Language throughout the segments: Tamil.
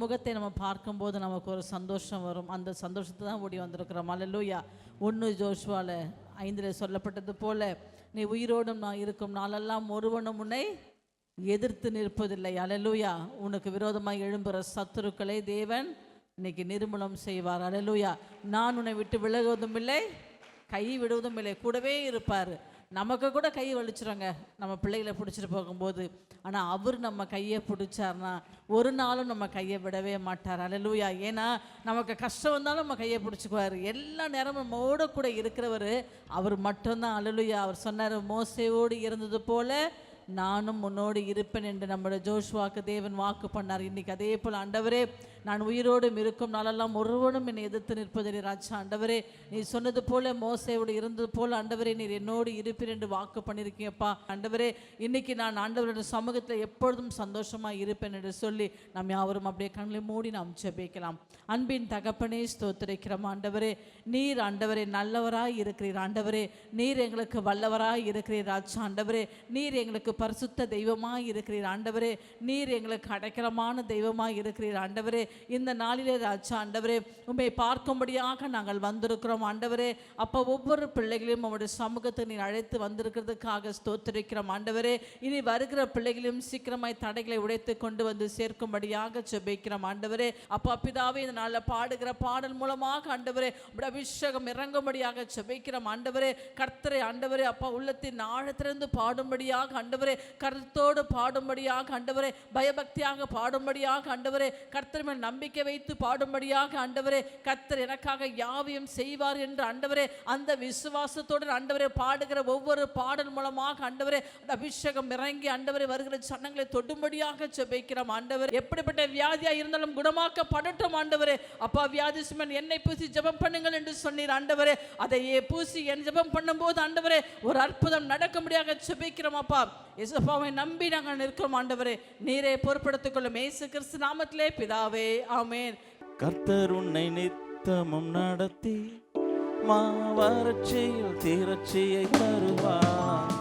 முகத்தை நம்ம பார்க்கும்போது நமக்கு ஒரு சந்தோஷம் வரும். அந்த சந்தோஷத்தை தான் ஓடி வந்திருக்கிறோம். அல்லேலூயா. 1 ஜோஷுவால 5 சொல்லப்பட்டது போல, நீ உயிரோடும் நான் இருக்கும் நாளெல்லாம் ஒருவனும் உன்னை எதிர்த்து நிற்பதில்லை. அல்லேலூயா. உனக்கு விரோதமாக எழும்புகிற சத்துருக்களை தேவன் இன்னைக்கு நிர்மூலம் செய்வார். அல்லேலூயா. நான் உன்னை விட்டு விலகுவதும் இல்லை, கை விடுவதும் இல்லை, கூடவே இருப்பார். நமக்கு கூட கை வலிச்சிருங்க நம்ம பிள்ளைகளை பிடிச்சிட்டு போகும்போது. ஆனால் அவர் நம்ம கையை பிடிச்சார்னா ஒரு நாளும் நம்ம கையை விடவே மாட்டார். அல்லேலூயா. ஏன்னா நமக்கு கஷ்டம் வந்தாலும் நம்ம கையை பிடிச்சிக்குவார். எல்லா நேரமும் நம்மோட கூட இருக்கிறவர் அவர் மட்டும்தான். அல்லேலூயா. அவர் சொன்னார், மோசேயோடு இருந்தது போல நானும் உன்னோடு இருப்பேன் என்று நம்முடைய ஜோஷுவாக்கு தேவன் வாக்கு பண்ணார். இன்னைக்கு அதே போல் ஆண்டவரே, நான் உயிரோடும் இருக்கும் நாளெல்லாம் ஒருவனும் என்னை எதிர்த்து நிற்பதில்லை ராஜா. ஆண்டவரே, நீ சொன்னது போல மோசேயோடு இருந்தது போல ஆண்டவரே நீர் என்னோடு இருப்பீர் என்று வாக்கு பண்ணியிருக்கீங்கப்பா. ஆண்டவரே, இன்னைக்கு நான் ஆண்டவருடைய சமூகத்தில் எப்பொழுதும் சந்தோஷமாக இருப்பேன் என்று சொல்லி நாம் யாவரும் அப்படியே கண்களை மூடி நாம் ஜெபிக்கலாம். அன்பின் தகப்பனே, ஸ்தோத்திரிக்கிறோம் ஆண்டவரே. நீர் ஆண்டவரே நல்லவராய் இருக்கிறீர். ஆண்டவரே, நீர் எங்களுக்கு வல்லவராய் இருக்கிறீர் ராஜா. ஆண்டவரே, நீர் எங்களுக்கு பரிசுத்த தெய்வமாய் இருக்கிறீர். ஆண்டவரே, நீர் எங்களுக்கு அடைக்கலமான தெய்வமாய் இருக்கிறீர். ஆண்டவரே, இந்த நாளிலே ராஜா ஆண்டவரே, உம்மை பார்க்கும்படியாக நாங்கள் வந்திருக்கிறோம். ஆண்டவரே, அப்போ ஒவ்வொரு பிள்ளைகளையும் உம்முடைய சமூகத்தை நீர் அழைத்து வந்திருக்கிறதுக்காக ஸ்தோத்திரிக்கிறோம். ஆண்டவரே, இனி வருகிற பிள்ளைகளையும் சீக்கிரமாய் தடைகளை உடைத்து கொண்டு வந்து சேர்க்கும்படியாக ஜெபிக்கிறோம். ஆண்டவரே, அப்பா பிதாவே, இந்த நாளில் பாடுகிற பாடல் மூலமாக ஆண்டவரே அபிஷேகம் இறங்கும்படியாக ஜெபிக்கிறோம். ஆண்டவரே, கர்த்தரை ஆண்டவரே அப்பா உள்ளத்தின் ஆழத்திலிருந்து பாடும்படியாக ஆண்டவரே, கருத்தோடு பாடும்படியாக ஆண்டவரே, பயபக்தியாக பாடும்படியாக ஆண்டவரே, கர்த்தர் மேல் நம்பிக்கை வைத்து பாடும்படியாக ஆண்டவரே, கர்த்தர் எனக்காக யாவையும் செய்வார் என்று ஆண்டவரே அந்த விசுவாசத்தோடு ஆண்டவரே பாடுகிற ஒவ்வொரு பாடல் மூலமாக ஆண்டவரே அபிஷேகம் இறங்கி ஆண்டவரே வருகிற சன்னங்களை தொடும்படியாக ஜெபிக்கிறோம். ஆண்டவரே, எப்படிப்பட்ட வியாதியா இருந்தாலும் குணமாக்கப்படட்டும். ஆண்டவரே அப்பா, வியாதி சுமன் எண்ணெய் பூசி ஜெபம் பண்ணுங்கள் என்று சொன்னீர். ஆண்டவரே, அதையே பூசி என் ஜெபம் பண்ணும்போது ஆண்டவரே ஒரு அற்புதம் நடக்கும்படியாக ஜெபிக்கிறோம். அப்பா, இயேசுவை நம்பி நாங்கள் நிற்கிறோம். ஆண்டவரே, நீரே பொறுப்படுத்திக் கொள்ளும். இயேசு கிறிஸ்து நாமத்திலே பிதாவே, ஆமென். கர்த்தர் உன்னை நித்தமும் நடத்தி மாவறட்சியில் தீரட்சியை தருவார்.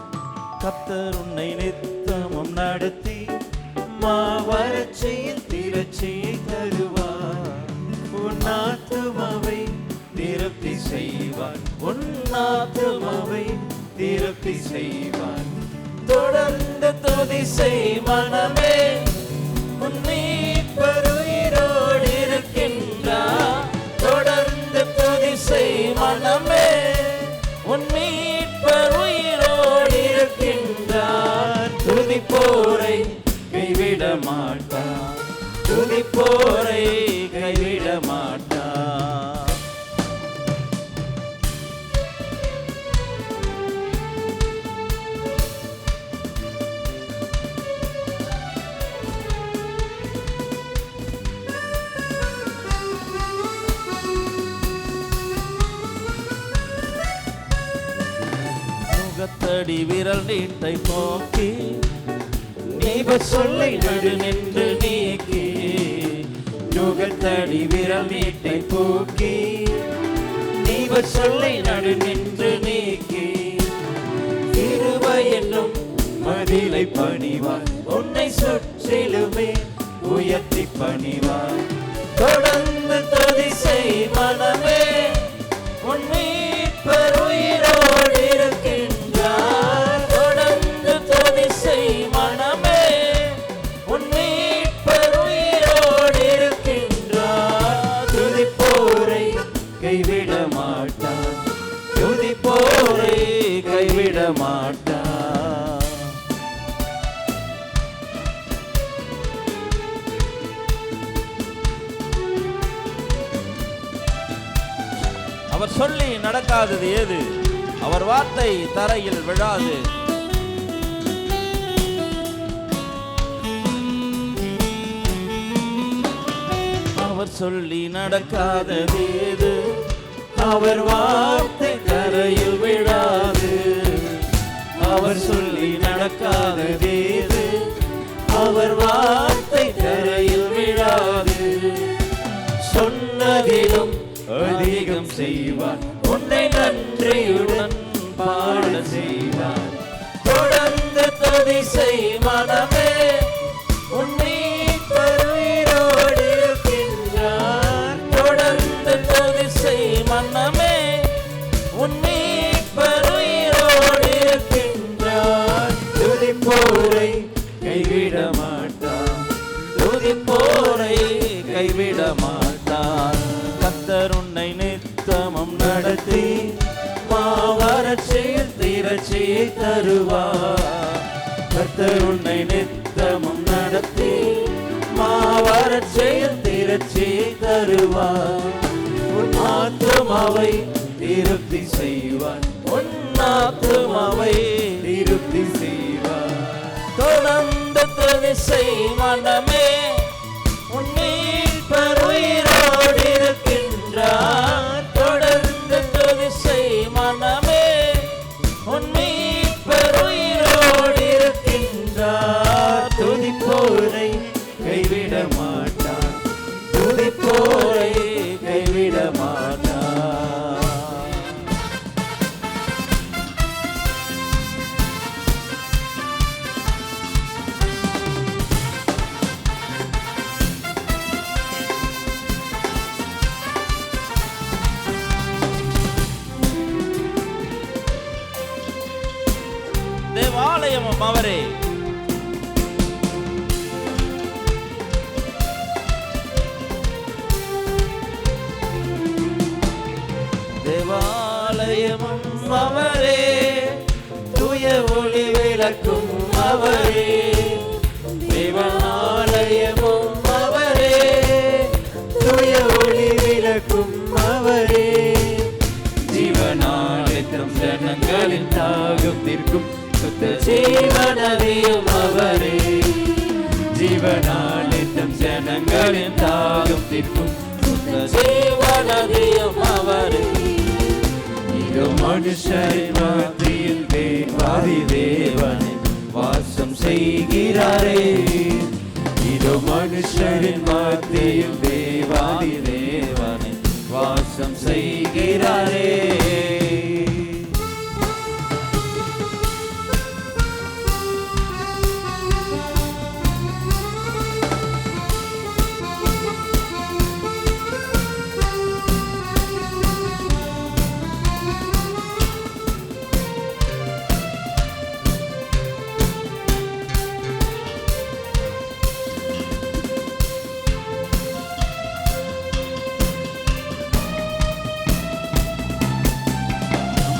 கர்த்தர் உன்னை நித்தமும் நடத்தி மாவறட்சியில் தீரட்சியை தருவார். உன் ஆத்துமாவை திருப்தி செய்வார். உன் ஆத்துமாவை திருப்தி செய்வார். தொடர்ந்து துதி செய் மனமே, உன் மீட்பர் உயிரோடு இருக்கின்றார். தொடர்ந்து துதி செய் மனமே, உன் மீட்பர் உயிரோடு இருக்கின்றார். துதிப்போரை கைவிட மாட்டார். துதிப்போரை கைவிட மாட்டார். முகத்தடி விரல் நீட்டை போக்கி நீவர் சொல்லை நடு நின்று நீக்கி. முகத்தடி விரல் நீட்டை போக்கி நீவர் சொல்லை நடு நின்று நீக்கி. கிருபை என்னும் மதிலை பணிவார். உன்னை சுற்றிலுமே உயர்த்தி பணிவார். தொடர்ந்து துதி செய் மனமே, உன் மீட்பர் உயிரோடு இருக்கின்றார். தொடர்ந்து துதி செய் மனமே, உன் மீட்பர் உயிரோடு இருக்கின்றார். துதிப்போரை கைவிட மாட்டார். துதிப்போரை கைவிட மாட்டார். அவர் சொல்லி நடக்காதது ஏது? அவர் வார்த்தை தரையில் விழாது. அவர் சொல்லி நடக்காதது ஏது? அவர் வார்த்தை தரையில் விழாது. அவர் சொல்லி நடக்காதது ஏது? அவர் வார்த்தை தரையில் விழாது. சொன்னதிலும் அதிகம் செய்வார். உன்னை நன்றியுடன் பாட செய்வார். தொடர்ந்து துதி செய் மனமே, உன் மீட்பர் உயிரோடு திரட்சியை தருவார். கர்த்தர் உன்னை நித்தமும் நடத்தி மாவரட்சியில் திரட்சியை தருவார். உன் ஆத்துமாவை திருப்தி செய்வார். உன் ஆத்துமாவை திருப்தி செய்வார். தொடர்ந்து துதி செய் மனமே, உன் மீட்பர் உயிரோடு இருக்கின்றார். தொடர்ந்து துதி செய் மனமே, உன் மீட்பர் உயிரோடு இருக்கின்றார். துதிப்போரை கைவிட மாட்டார். துதிப்போரை கைவிட மாட்டார். தேவாலயமும் அவரே, தேவாலயமும் அவரே, தூய ஒளி விளக்கும் அவரே. தேவாலயமும் அவரே, தூய ஒளி விளக்கும் அவரே. ஜீவனாலயம் ஜனங்களின் தாகம் தீர்க்கும் சுத்த ஜீவநதியும் அவரே. ஜீவனாலயம் ஜனங்களின் தாகம் தீர்க்கும் சுத்த ஜீவநதியும் அவரே. இதோ மனுஷரின் மத்தியில் தேவாதி தேவனே வாசம் செய்கிறாரே. இதோ மனுஷரின் மத்தியில் தேவாதி தேவனே வாசம் செய்கிறாரே.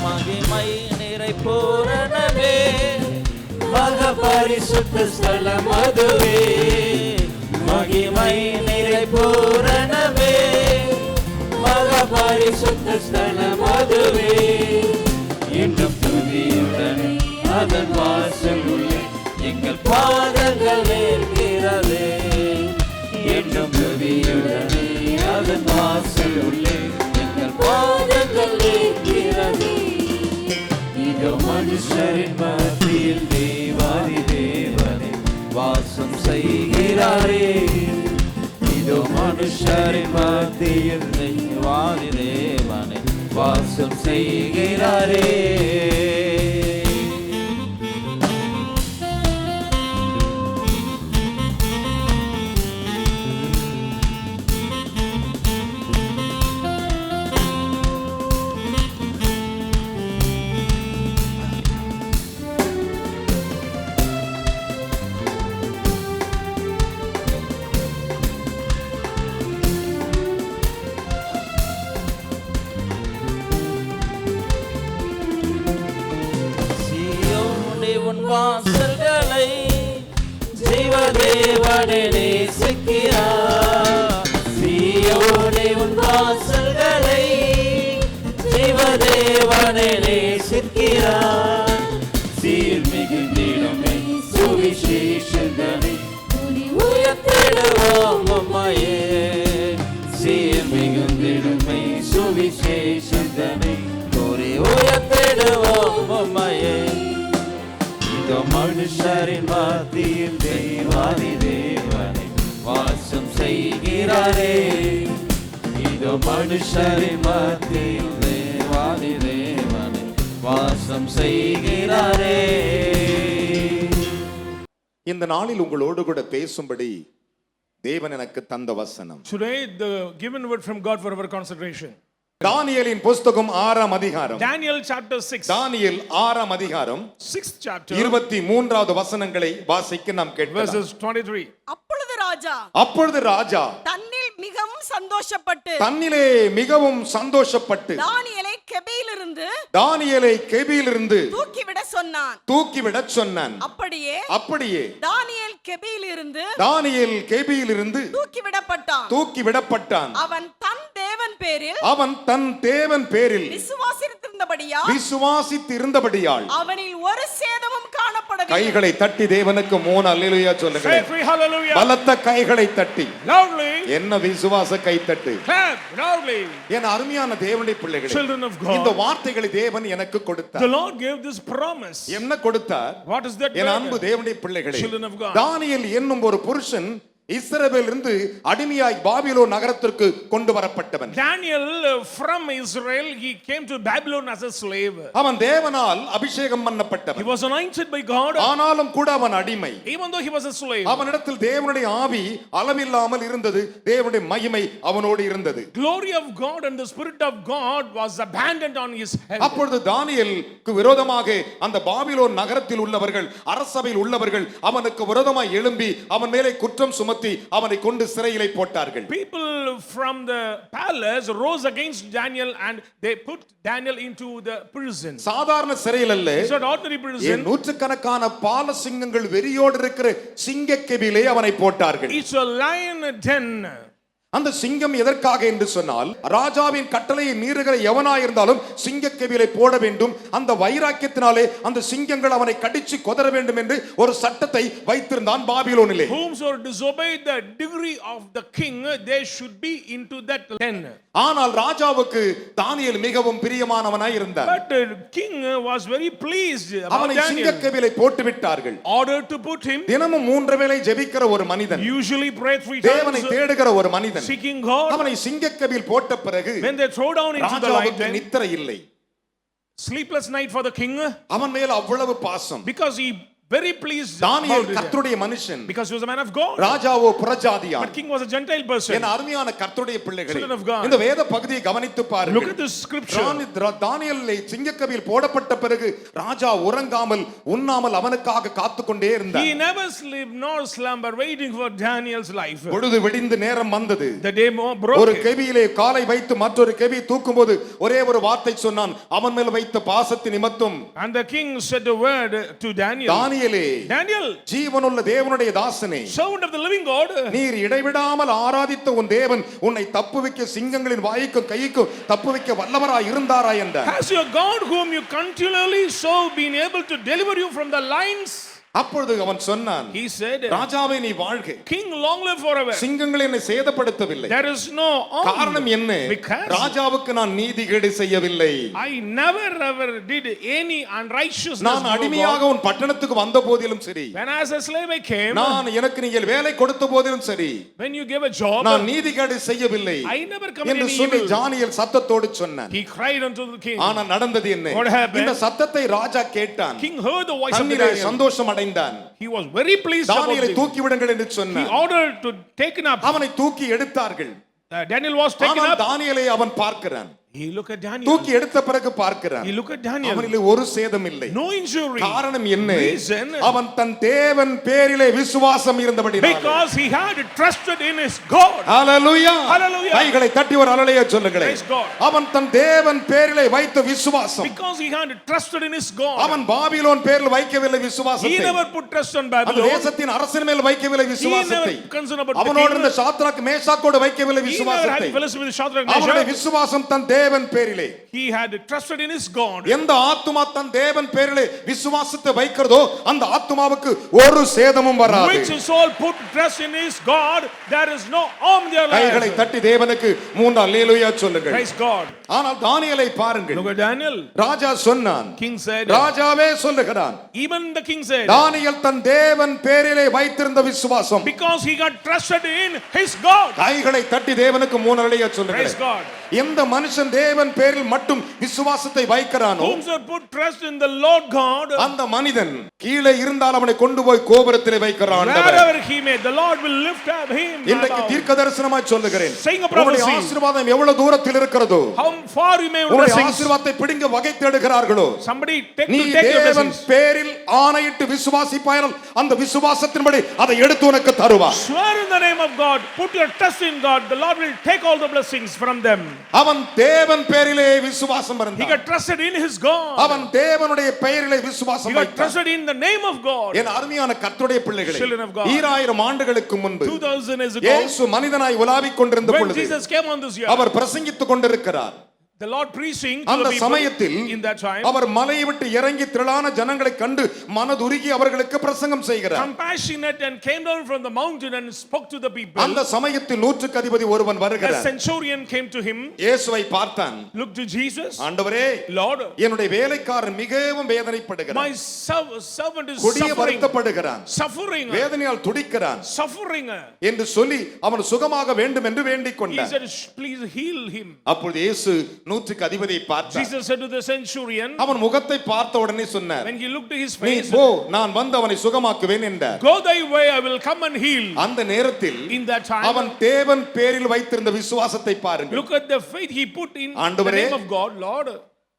மகிமை நிறை பூரணமே, மக பரிசுத்த ஸ்தலம் அதுவே. மகிமை நிறை பூரணமே, மக பரிசுத்த ஸ்தலம் அதுவே. இன்னும் துதியுடன் அதன் வாசல் உள்ளே எங்கள் பாதங்கள் ஏற்கிறது. இன்னும் துதியுடன் அதன் வாசல் உள்ளே எங்கள் பாதங்கள் ஏற்கிறது. இதோ மனுஷரின் மத்தியில் தேவாதி தேவனே வாசம் செய்கிறாரே. இதோ மனுஷரின் மத்தியில் தேவாதி தேவனே வாசம் செய்கிறாரே. உன் வாசல்களை ஜீவதேவனே நேசிக்கிறார். சீயோனே உன் வாசல்களை ஜீவதேவனே நேசிக்கிறார். சீர் மிகுந்திடுமே சுவிசேஷகனை உயர்த்திடுவோம் உம்மையே. சீர் மிகுந்திடுமே சுவிசேஷகனை உயர்த்திடுவோம் உம்மையே. இதோ மனுஷரின் மத்தியில் தேவாதி தேவனே வாசம் செய்கிறாரே. இதோ மனுஷரின் மத்தியில் தேவாதி தேவனே வாசம் செய்கிறாரே. இந்த நாளில் உங்களோடு கூட பேசும்படி தேவன் எனக்கு தந்த வசனம். Today, the given word from God for our consideration. தானியேலின் புஸ்தகம் 6ஆம் அதிகாரம். Daniel chapter 6. தானியேல் 6ஆம் அதிகாரம் 6th chapter. 23வது வசனங்களை வாசிக்க நாம் கேட்கலாம். Verses 23. அப்பொழுது ராஜா தன்னில் மிகவும் சந்தோஷப்பட்டு தன்னிலே மிகவும் சந்தோஷப்பட்டு தானியேலை கெபியிலிருந்து தானியேலை கெபியிலிருந்து தூக்கிவிட சொன்னான். தூக்கிவிடச் சொன்னான். அப்படியே தானியேல் கெபியிலிருந்து தூக்கிவிடப்பட்டான். அவன் தன் தேவன் பேரில் விசுவாசித்திருந்தபடியால் அவனில் ஒரு சேதமும் காணப்படவில்லை. கைகளை தட்டி தேவனுக்கு 3 அல்லேலூயா சொல்லுங்க. பலத்த கைகளை தட்டி என்ன விசுவாச கைத்தட்டு. என் அருமையான தேவனுடைய பிள்ளைகளே, இந்த வார்த்தைகளை தேவன் எனக்கு கொடுத்தார். The Lord gave this promise. என்ன கொடுத்தார்? What is that? என் அன்பு தேவனுடைய பிள்ளைகளே, Children of God. தானியேல் என்னும் ஒரு புருஷன் இஸ்ரவேலிலிருந்து அடிமையாய் பாபிலோன் நகரத்திற்கு கொண்டு வரப்பட்டவன். Daniel from Israel, he came to Babylon as a slave. அவன் தேவனால் அபிஷேகம் பண்ணப்பட்டவன். He was anointed by God. ஆனாலும் கூட அவன் அடிமை. Even though he was a slave. அவனிடத்தில் தேவனுடைய ஆவி அளவில்லாமல் இருந்தது. தேவனுடைய மகிமை அவனோடு இருந்தது. Glory of God and the spirit of God was abundant on his head. அப்பொழுது தானியேலுக்கு விரோதமாக அந்த பாபிலோன் நகரத்தில் உள்ளவர்கள், அரசபையில் உள்ளவர்கள் அவனுக்கு விரோதமாய் எழும்பி அவன் மேலே குற்றம் சுமத்தி அவனை கொண்டு சிறையிலே போட்டார்கள். People from the palace rose against Daniel and they put Daniel into the prison. சாதாரண சிறையில் அல்ல, It's not ordinary prison. நூற்றுக்கணக்கான பால சிங்கங்கள் வெறியோடு இருக்கிற சிங்கக்கெபியிலே அவனை போட்டார்கள். It's a lion den. அந்த சிங்கம் எதற்காக என்று சொன்னால், ராஜாவின் கட்டளையை மீறுகிற எவனாயிருந்தாலும் சிங்கக்கெபியிலே போட வேண்டும். அந்த வைராக்கியத்தினாலே அந்த சிங்கங்கள் அவனை கடிச்சு கொதற வேண்டும் என்று ஒரு சட்டத்தை வைத்திருந்தான் பாபிலோனிலே. Whomsoever disobeyed the decree of the king, they should be into that den. ஆனால் ராஜாவுக்கு தானியேல் மிகவும் பிரியமானவனாய் இருந்தார். But the king was very pleased about அவனை Daniel. சிங்கக்கெபியிலே போட்டு விட்டார்கள். Ordered to put him. தினமும் 3 வேளை ஜெபிக்கிற ஒரு மனிதன், Usually pray 3 தேவனை times. தேடுகிற ஒரு மனிதன், Seeking God. அவனை சிங்கக்கெபியில் போட்ட பிறகு When they throw down into the light, ராஜாவுக்கு நித்திரை இல்லை. sleepless night for the king. அவன் மேல் அவ்வளவு பாசம். Because he very pleased Daniel about it. கர்த்தருடைய மனுஷன், Because he was a man of God. ராஜாவோ புறஜாதியான். But king was a Gentile person. என் அருமையான கர்த்தருடைய பிள்ளைகளே, Children of God. இந்த வேத பகுதியை கவனித்து Look பாருங்கள். at this scripture. தானியேலை சிங்கக்கபியில் போடப்பட்ட பிறகு ராஜா உறங்காமல் உண்ணாமல் அவனுக்காக காத்துக்கொண்டே இருந்தார். He never slept nor slumber waiting for Daniel's life. பொழுது விடிந்து நேரம் வந்தது. The day broke. ஒரு கெபியிலே காலை வைத்து மற்றொரு கெபியை தூக்கும்போது ஒரே ஒரு வார்த்தை சொன்னான், அவன் மேல் வைத்த பாசத்தின் நிமித்தம். And the king said a word to Daniel. தானியேலே, Daniel, ஜீவனுள்ள தேவனுடைய தாசனே, servant of the living God, நீர் இடைவிடாமல் ஆராதித்த உன் தேவன் உன்னை தப்புவிக்க சிங்கங்களின் வாய்க்கும் கைக்கும் தப்புவிக்க வல்லவராய் இருந்தாரா என்றார். has your God whom you continually serve been able to deliver you from the lions? அப்பொழுது அவன் சொன்னான், He said, ராஜாவே நீ வாழ்க, King long live forever. சிங்கங்கள் என்னை சேதப்படுத்தவில்லை. There is no harm. காரணம் என்ன? Because ராஜாவுக்கு நான் நீதிகேடு செய்யவில்லை. I never ever did any unrighteousness. நான் அடிமையாக உன் பட்டணத்துக்கு வந்த போதிலும் சரி, When as a slave I came, நான் எனக்கு நீங்கள் வேலை கொடுத்த போதிலும் சரி, when you gave a job, நான் நீதிகேடு செய்யவில்லை I never committed என்று any சொல்லி evil. தானியேல் சத்தத்தோடு சொன்னான். He cried unto the king. ஆனா நடந்தது என்ன? What happened? இந்த சத்தத்தை ராஜா கேட்டான். King heard the voice of the தன்னிலே Daniel. சந்தோஷம் அடைந்தான். He was very pleased about தானியேலை it. தூக்கி விடுங்கள் என்று He சொன்னான். ordered to take him up. அவனை தூக்கி எடுத்தார்கள். Daniel was taken ஆனால் up. தானியேலை அவன் பார்க்கிறான். He looked at Daniel. தூக்கி எடுத்த பிறகு பார்க்கிறான். He looked at Daniel. அவனிலே ஒரு சேதம் இல்லை. No injury. காரணம் என்ன? Reason. அவன் தன் தேவன் பேரிலே விசுவாசம் இருந்தபடியால். Because he had trusted in his God. Hallelujah. Hallelujah. கைகளை தட்டி ஒரு ஹalleluya சொல்லுங்களேன். Praise God. அவன் தன் தேவன் பேரிலே வைத்த விசுவாசம். Because he had trusted in his God. அவன் பாபிலோன் பேரில் வைக்கவில்லை He விசுவாசத்தை. never put trust on அந்த Babylon. தேசத்தின் அரசன் மேல் வைக்கவில்லை He விசுவாசத்தை. never concerned about the அவனோடு இருந்த king. சாத்ராக் மேஷாக்கோடு வைக்கவில்லை He never விசுவாசத்தை. had fellowship with Shadrach, அவனுடைய Meshach. விசுவாசம் தன் தேவன் பேரிலே. He had trusted in his God. எந்த ஆத்துமா தன் தேவன் பேரிலே விசுவாசத்தை வைக்கிறதோ அந்த ஆத்துமாவுக்கு ஒரு சேதமும் வராது. Which soul put trust in his God, there is no harm in their கைகளை life. தட்டி தேவனுக்கு 3 அல்லேலூயா சொல்லுங்கள். Praise God. ஆனால் தானியேலை பாருங்கள். Look at Daniel. ராஜா சொன்னான், King said, ராஜாவே சொல்லுகிறான், even the king said, தானியேல் தன் தேவன் பேரிலே வைத்திருந்த விசுவாசம். because he got trusted in his God. கைகளை தட்டி தேவனுக்கு 3 அல்லேலூயா Praise சொல்லுங்கள். God. எந்த மனுஷன் தேவன் பேரில் மட்டும் விசுவாசத்தை வைக்கிறானோ Whomsoever put trust in the Lord God, அந்த மனிதன் கீழே இருந்தால் அவனை கொண்டு போய் கோபுரத்திலே வைக்கிறான். wherever he may, the Lord will lift up him. இன்றைக்கு தீர்க்கதரிசனமாய் சொல்லுகிறேன், Saying a prophecy. உங்களுடைய ஆசீர்வாதம் எவ்வளவு தூரத்தில் இருக்கிறதோ, How far you may உங்களுடைய blessings. ஆசீர்வாதத்தை பிடுங்க வகை தேடுகிறார்களோ, Somebody take நீ to take your தேவன் blessings. பேரில் ஆணையிட்டு விசுவாசிப்பாயால் அந்த விசுவாசத்தின்படி அதை எடுத்து உனக்கு தருவார். Swear in the name of God, put your trust in God, the Lord will take all the blessings from them. அவன் தேவன் பேரிலே விசுவாசம் He இருந்தான். got trusted in his God. அவன் தேவனுடைய பெயரிலே He விசுவாசம் got வைத்தான். trusted in the name of God. என் அருமையான கர்த்தருடைய பிள்ளைகளே, Children of God. 2000 ஆண்டுகளுக்கு முன்பு 2000 years ago, இயேசு மனிதனாய் உலாவிக் கொண்டிருந்த when பொழுது Jesus came on this earth, அவர் பிரசங்கித்துக் கொண்டிருக்கிறார். the Lord preaching to அந்த the people சமயத்தில் in that time, அவர் மலையை விட்டு இறங்கி திரளான ஜனங்களை கண்டு மனதுருகி அவர்களுக்கு பிரசங்கம் செய்கிறார். compassionate and came down from the mountain and spoke to the people. அந்த சமயத்தில் நூற்றுக்கு அதிபதி ஒருவன் A வருகிறார். centurion came to him, இயேசுவை பார்த்தான். looked to Jesus, ஆண்டவரே, Lord, என்னுடைய வேலைக்காரன் மிகவும் வேதனைப்படுகிறான், my servant is கொடிய suffering, வருத்தப்படுகிறான், suffering, வேதனையால் துடிக்கிறான் suffering. என்று சொல்லி அவன் சுகமாக வேண்டும் என்று வேண்டிக் He கொண்டார். said, please heal him. அப்பொழுது இயேசு நூற்றுக்கு அதிபதியை பார்த்தார். Jesus said to the centurion, அவன் முகத்தை பார்த்த உடனே சொன்னார், when he looked at his நீ face, போ, நான் வந்து அவனை சுகமாக்குவேன் என்றார். go thy way, I will come and heal. அந்த நேரத்தில் In that time, அவன் தேவன் பேரில் வைத்திருந்த விசுவாசத்தை பாருங்கள். look at the faith he put in the ஆண்டவரே, name of God. Lord,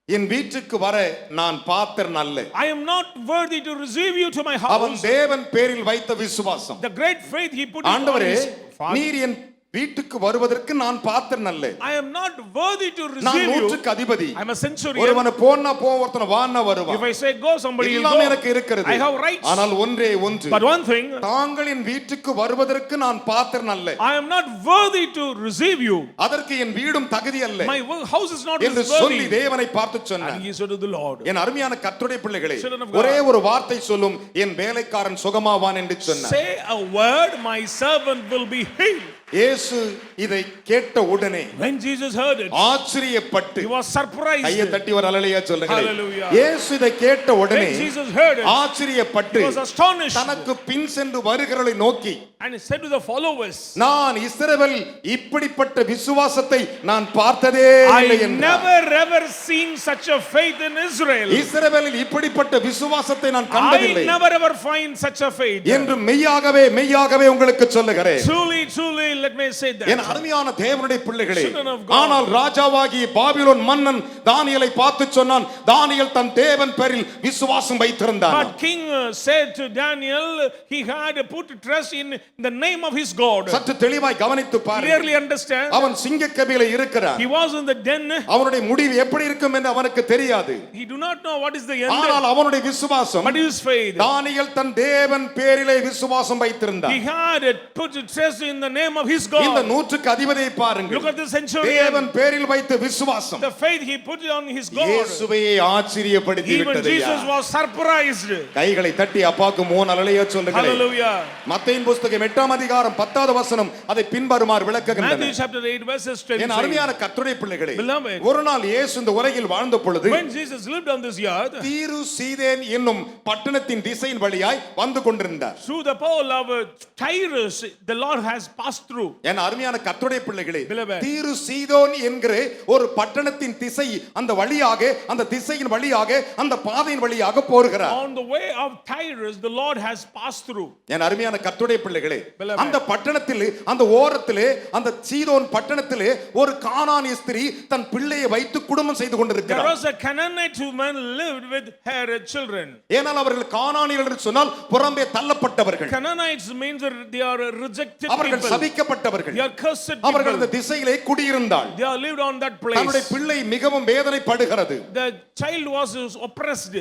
என் வீட்டுக்கு வர நான் பாத்திரன் அல்ல. I am not worthy to receive you to my அவன் house. தேவன் பேரில் வைத்த விசுவாசம். The great faith he put in ஆண்டவரே, his Father. நீர் என் வீட்டுக்கு வருவதற்கு நான் பாத்திரன் அல்ல. I am not worthy to நான் receive you. நூற்றுக்கு அதிபதி. I am a centurion. ஒருவனை போன்னா போ, ஒருத்தனை வான்னா வருவான். If I say go, somebody will எல்லாமே go. எனக்கு இருக்கிறது. I have rights. ஆனால் ஒன்றே ஒன்று, But one thing, தாங்கள் என் வீட்டுக்கு வருவதற்கு நான் பாத்திரன் அல்ல. I am not worthy to receive you. அதற்கு என் வீடும் தகுதி அல்ல My house is not என்று சொல்லி worthy. தேவனை பார்த்து And சொன்னார். he said to the Lord, என் அருமையான கர்த்தருடைய பிள்ளைகளே, Children of God. ஒரே ஒரு வார்த்தை சொல்லும், என் வேலைக்காரன் சுகமாவான் என்று சொன்னார். say a word, my servant will be healed. இயேசு இதை கேட்ட உடனே When Jesus heard it, ஆச்சரியப்பட்டு, he was surprised. கையை தட்டி ஒரு அல்லேலூயா சொல்லுங்க. Hallelujah. இயேசு இதை கேட்ட உடனே When Jesus heard it, ஆச்சரியப்பட்டு he was astonished தனக்கு பின் சென்று வருகிறவர்களை நோக்கி, and he said to the followers, நான் இஸ்ரவேல் இப்படிப்பட்ட விசுவாசத்தை நான் பார்த்ததே இல்லை I என்றார். never ever seen such a faith in Israel. இஸ்ரவேலில் இப்படிப்பட்ட விசுவாசத்தை நான் I கண்டதில்லை never ever find such a faith. என்று மெய்யாகவே மெய்யாகவே உங்களுக்கு சொல்லுகிறேன். Truly, truly, let me say N that. அருமையான தேவனுடைய பிள்ளைகளே, Children of God. ஆனால் ராஜாவாகிய பாபிலோன் மன்னன் தானியேலை பார்த்து சொன்னான், தானியேல் தன் தேவன் பேரில் விசுவாசம் வைத்திருந்தான். But king said to Daniel, he had put trust in the name of his God. சற்று தெளிவாய் கவனித்து பாருங்கள். Clearly understand. அவன் சிங்கக்கபியிலே இருக்கிறான். He was in the den. அவனுடைய முடிவு எப்படி இருக்கும் என்று அவனுக்கு தெரியாது. He do not know what is the end. ஆனால் அவனுடைய விசுவாசம், But his faith. தானியேல் தன் தேவன் பேரிலே விசுவாசம் வைத்திருந்தான். He had put trust in the name of his God. இந்த நூற்றுக்கு அதிபதியை பாருங்கள். Look at the centurion. தேவன் பேரில் வைத்த விசுவாசம் The faith he put on his God. இயேசுவை ஆச்சரியப்படுத்தி Even விட்டது. Jesus was surprised. கைகளை தட்டி அப்பாக்கு மூணு அல்லேலூயா சொல்லுங்களேன். Hallelujah. மத்தேயின் புத்தகம் 8ஆம் அதிகாரம் 10வது வசனம் அதை பின்வருமாறு விளக்குகின்றன. Matthew chapter 8 verses 10. என் அருமையான கர்த்தருடைய பிள்ளைகளே, Beloved. ஒரு நாள் இயேசு இந்த உலகில் வாழ்ந்த பொழுது When Jesus lived on this earth, தீரு சீதேன் என்னும் பட்டணத்தின் திசையின் வழியாய் வந்து கொண்டிருந்தார். through the pole of Tyrus, the Lord has passed through. என் அருமையான கர்த்தருடைய பிள்ளைகளே, Beloved. தீரு சீதோன் என்கிற ஒரு பட்டணத்தின் திசை, அந்த வழியாக, அந்த திசையின் வழியாக, அந்த பாதையின் வழியாக போகிறார். On the way of Tyrus, the Lord has passed through. என் அருமையான கர்த்தருடைய பிள்ளைகளே, Beloved. அந்த பட்டணத்திலே, அந்த ஓரத்திலே, அந்த சீதோன் பட்டணத்திலே ஒரு கானானிய ஸ்திரீ தன் பிள்ளையை வைத்து குடும்பம் செய்து There கொண்டிருக்கிறார். was a Canaanite woman lived with her children. ஏனால் அவர்கள் கானானியர்கள் என்று சொன்னால் புறம்பே தள்ளப்பட்டவர்கள், Canaanites means they are rejected அவர்கள் people. சபிக்கப்பட்டவர்கள், They are cursed அவர்கள் அந்த people. திசையிலே குடியிருந்தாள். They are lived on that தன்னுடைய place. பிள்ளை மிகவும் வேதனைப்படுகிறது. The child was oppressed.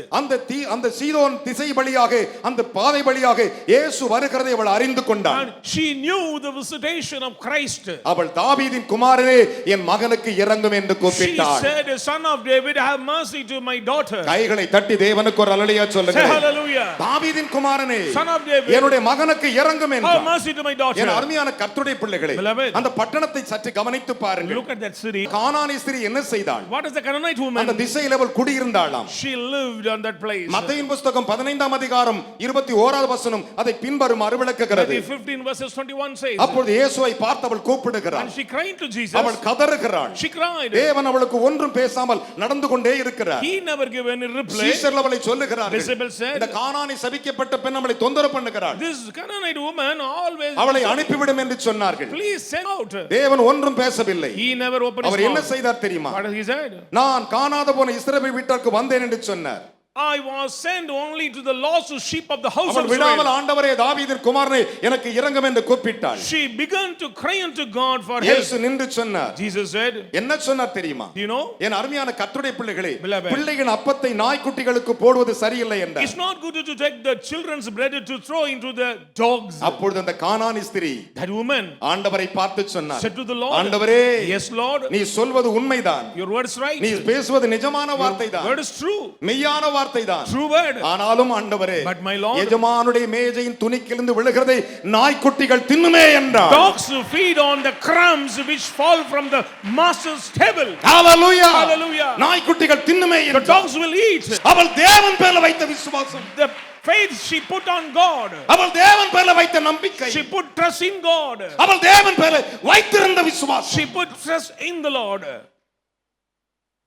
அந்த சீதோன் திசை வழியாக, அந்த பாதை வழியாக இயேசு வருகிறதை அவள் அறிந்து கொண்டாள். And she knew the visitation of Christ. அவள் தாவீதின் குமாரனே, என் மகனுக்கு இறங்கும் என்று She கூப்பிட்டாள். said, son of David, have mercy to my daughter. கைகளை தட்டி தேவனுக்கு ஒரு அல்லேலூயா Say சொல்லுங்க. hallelujah. தாவீதின் குமாரனே, Son of David, என்னுடைய மகனுக்கு இறங்கும் have என்றார். mercy to my daughter. என் அருமையான கர்த்தருடைய பிள்ளைகளே, Beloved. அந்த பட்டணத்தை சற்று கவனித்து பாருங்கள். Look at that city. கானானிய ஸ்திரீ என்ன செய்தாள்? What is the Canaanite அந்த woman? திசையில் அவள் குடியிருந்தாளாம். She lived on that place. மத்தேயின் புத்தகம் 15ஆம் அதிகாரம் 21வது வசனம் அதை பின்வருமாறு விளக்குகிறது. Matthew 15 verses 21 says, அப்பொழுது இயேசுவை பார்த்து அவள் கூப்பிடுகிறாள். and she cried to Jesus. அவள் கதறுகிறாள். She cried. தேவன் அவளுக்கு ஒன்றும் பேசாமல் நடந்து கொண்டே இருக்கிறார். He never gave any reply. சீஷர்கள் அவளை சொல்லுகிறார்கள், Disciples said, இந்த கானானி சபிக்கப்பட்ட பெண் நம்மளை தொந்தரவு பண்ணுகிறாள், this Canaanite woman always, அவளை அனுப்பிவிடும் என்று சொன்னார்கள். please send out. தேவன் ஒன்றும் பேசவில்லை. He never opened his அவர் என்ன mouth. செய்தார் தெரியுமா? What he said? நான் காணாத போன இஸ்ரவேல் வீட்டாருக்கு வந்தேன் என்று சொன்னார். I was sent only to the lost sheep of the house அவள் of விடாமல் Israel. ஆண்டவரே தாவீதின் குமாரனே எனக்கு இரங்கும் என்று கூப்பிட்டாள். She began to cry unto God for help. இயேசு நின்று சொன்னார். Jesus said, என்ன சொன்னார் தெரியுமா? do you know? என் அருமையான கர்த்தருடைய பிள்ளைகளே, Beloved. பிள்ளைகளின் அப்பத்தை நாய்க்குட்டிகளுக்கு போடுவது சரியில்லை என்றார். It's not good to take the children's bread to throw into the dogs. அப்பொழுது அந்த கானானி ஸ்திரீ That woman ஆண்டவரை பார்த்து சொன்னார், said to the Lord, ஆண்டவரே, yes Lord, நீ சொல்வது உண்மைதான், your word is right. நீ பேசுவது நிஜமான வார்த்தை தான், Word is true. மெய்யான வார்த்தை தான். True word. ஆனாலும் ஆண்டவரே, But my Lord, எஜமானுடைய மேஜையின் துணிக்கிலிருந்து விழுகிறதை நாய்க்குட்டிகள் தின்னுமே என்றார். dogs feed on the crumbs which fall from the master's table. Hallelujah, Hallelujah. நாய்க்குட்டிகள் தின்னுமே The என்றார். dogs will eat. அவள் தேவன் பேரில் வைத்த விசுவாசம், The faith she put on God. அவள் தேவன் பேரில் வைத்த நம்பிக்கை, She put trust in God. அவள் தேவன் பேரில் வைத்திருந்த விசுவாசம். She put trust in the Lord.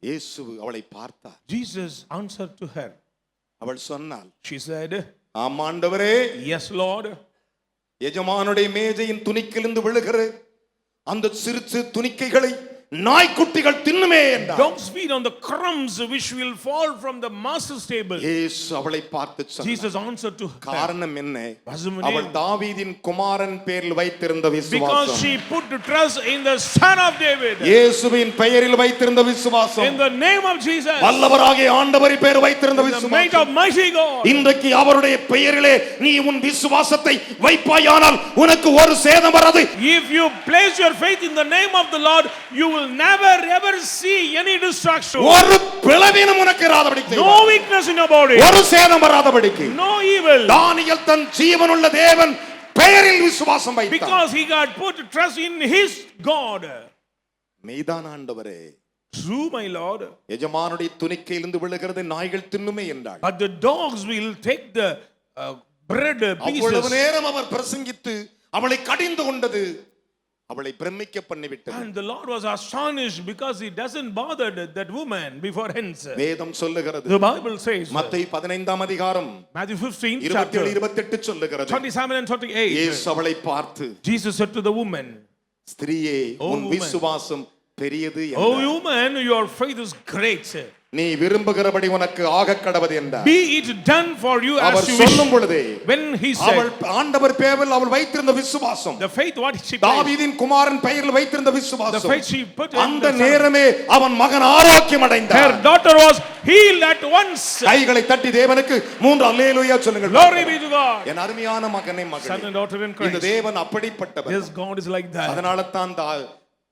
இயேசு அவளை பார்த்தார். Jesus answered to her. அவள் சொன்னாள், She said, ஆம் ஆண்டவரே, yes Lord. எஜமானுடைய மேஜையின் துணிக்கிலிருந்து விழுகிற அந்த சிறு சிறு துணிக்கைகளை நாய்க்குட்டிகள் தின்னுமே என்றார். Dogs feed on the crumbs which will fall from the master's table. இயேசு அவளை பார்த்து சொன்னார். Jesus answered to her. காரணம் என்ன? Wasn't அவள் தாவீதின் குமாரன் பேரில் வைத்திருந்த because விசுவாசம், she put trust in the Son of David. இயேசுவின் பெயரில் வைத்திருந்த விசுவாசம், In the name of Jesus. வல்லவராகிய ஆண்டவரை பேர் வைத்திருந்த The might விசுவாசம். of mighty God. இன்றைக்கு அவருடைய பெயரிலே நீ உன் விசுவாசத்தை வைப்பாயானால் உனக்கு ஒரு சேதம் வராது. If you place your faith in the name of the Lord, you will never ever see any destruction. ஒரு பிளவினம் உனக்கு இராதபடிக்கு, No weakness in your body. ஒரு சேதம் வராதபடிக்கு. No evil. தானியேல் தன் ஜீவனுள்ள தேவன் பெயரில் விசுவாசம் வைத்தார். Because he got put trust in his God. மெய்தான் ஆண்டவரே, True, my Lord. எஜமானுடைய துணிக்கையிலிருந்து விழுகிறது நாய்கள் தின்னுமே என்றாள். But the dogs will take the bread அவ்வளவு pieces. நேரம் அவர் பிரசங்கித்து அவளை கடிந்து கொண்டது அவளை பிரமிக்க பண்ணிவிட்டது. And the Lord was astonished because he doesn't bother that woman before hence. வேதம் சொல்லுகிறது, The Bible says, மத்தேயு 15 அதிகாரம் Matthew 15 27 chapter 28 சொல்லுகிறது, 27 and 28. இயேசு அவளை பார்த்து, Jesus said to the woman, ஸ்திரீயே, O உன் woman. விசுவாசம் பெரியது Oh என்றார். woman, your faith is great. நீ விரும்புகிறபடி உனக்கு ஆகக் கடவது என்றார். Be it done for you our as you சொல்லும் wish. பொழுதே When he அவள் said, ஆண்டவர் பேரில் அவள் வைத்திருந்த விசுவாசம், the faith what she placed, தாவீதின் குமாரன் பெயரில் வைத்திருந்த the விசுவாசம், faith she put in அந்த the son. நேரமே அவன் மகன் ஆரோக்கியம் அடைந்தார். Her daughter was healed at once. கைகளை தட்டி தேவனுக்கு 3 அல்லேலூயா சொல்லுங்கள். Glory be to God. என் அருமையான மகனே Son மகளே, and daughter in இந்த Christ. தேவன் அப்படிப்பட்டவர். This God is like that. அதனால தான்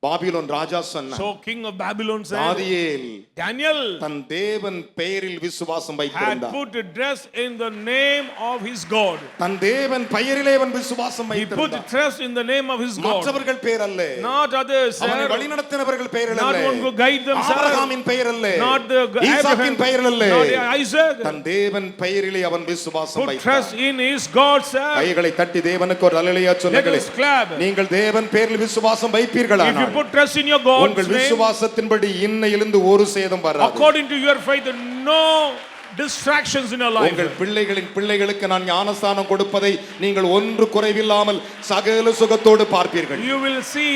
பாபிலோன் ராஜா சொன்னான், So king of Babylon said, Daniel Daniel தன் தேவன் பெயரில் விசுவாசம் had வைத்திருந்தார். put trust in the name of his God. தன் தேவன் பெயரிலே அவன் விசுவாசம் He put வைத்திருந்தார். trust in the name of his God. மற்றவர்கள் பெயர் அல்ல, Not others. அவனை sir. வழிநடத்தினவர்கள் பெயரில் Not அல்ல, one who guide them. sir. ஆபிரகாமின் பெயர் அல்ல, Not the ஈசாக்கின் Abraham. பெயரில் அல்ல, Not Isaac. தன் தேவன் பெயரிலே அவன் விசுவாசம் Put வைத்தார். trust in his God, sir. கைகளை தட்டி தேவனுக்கு ஒரு அல்லேலூயா Let சொல்லுங்கள். us clap. நீங்கள் தேவன் பெயரில் விசுவாசம் If you வைப்பீர்களானால் put trust in your God's உங்கள் name, விசுவாசத்தின்படி இன்னையிலிருந்து ஒரு சேதம் வராது. according to your faith, no distractions in your life. உங்கள் பிள்ளைகளின் பிள்ளைகளுக்கு நான் ஞானஸ்தானம் கொடுப்பதை நீங்கள் ஒன்று குறைவில்லாமல் சகல சுகத்தோடு பார்ப்பீர்கள். You will see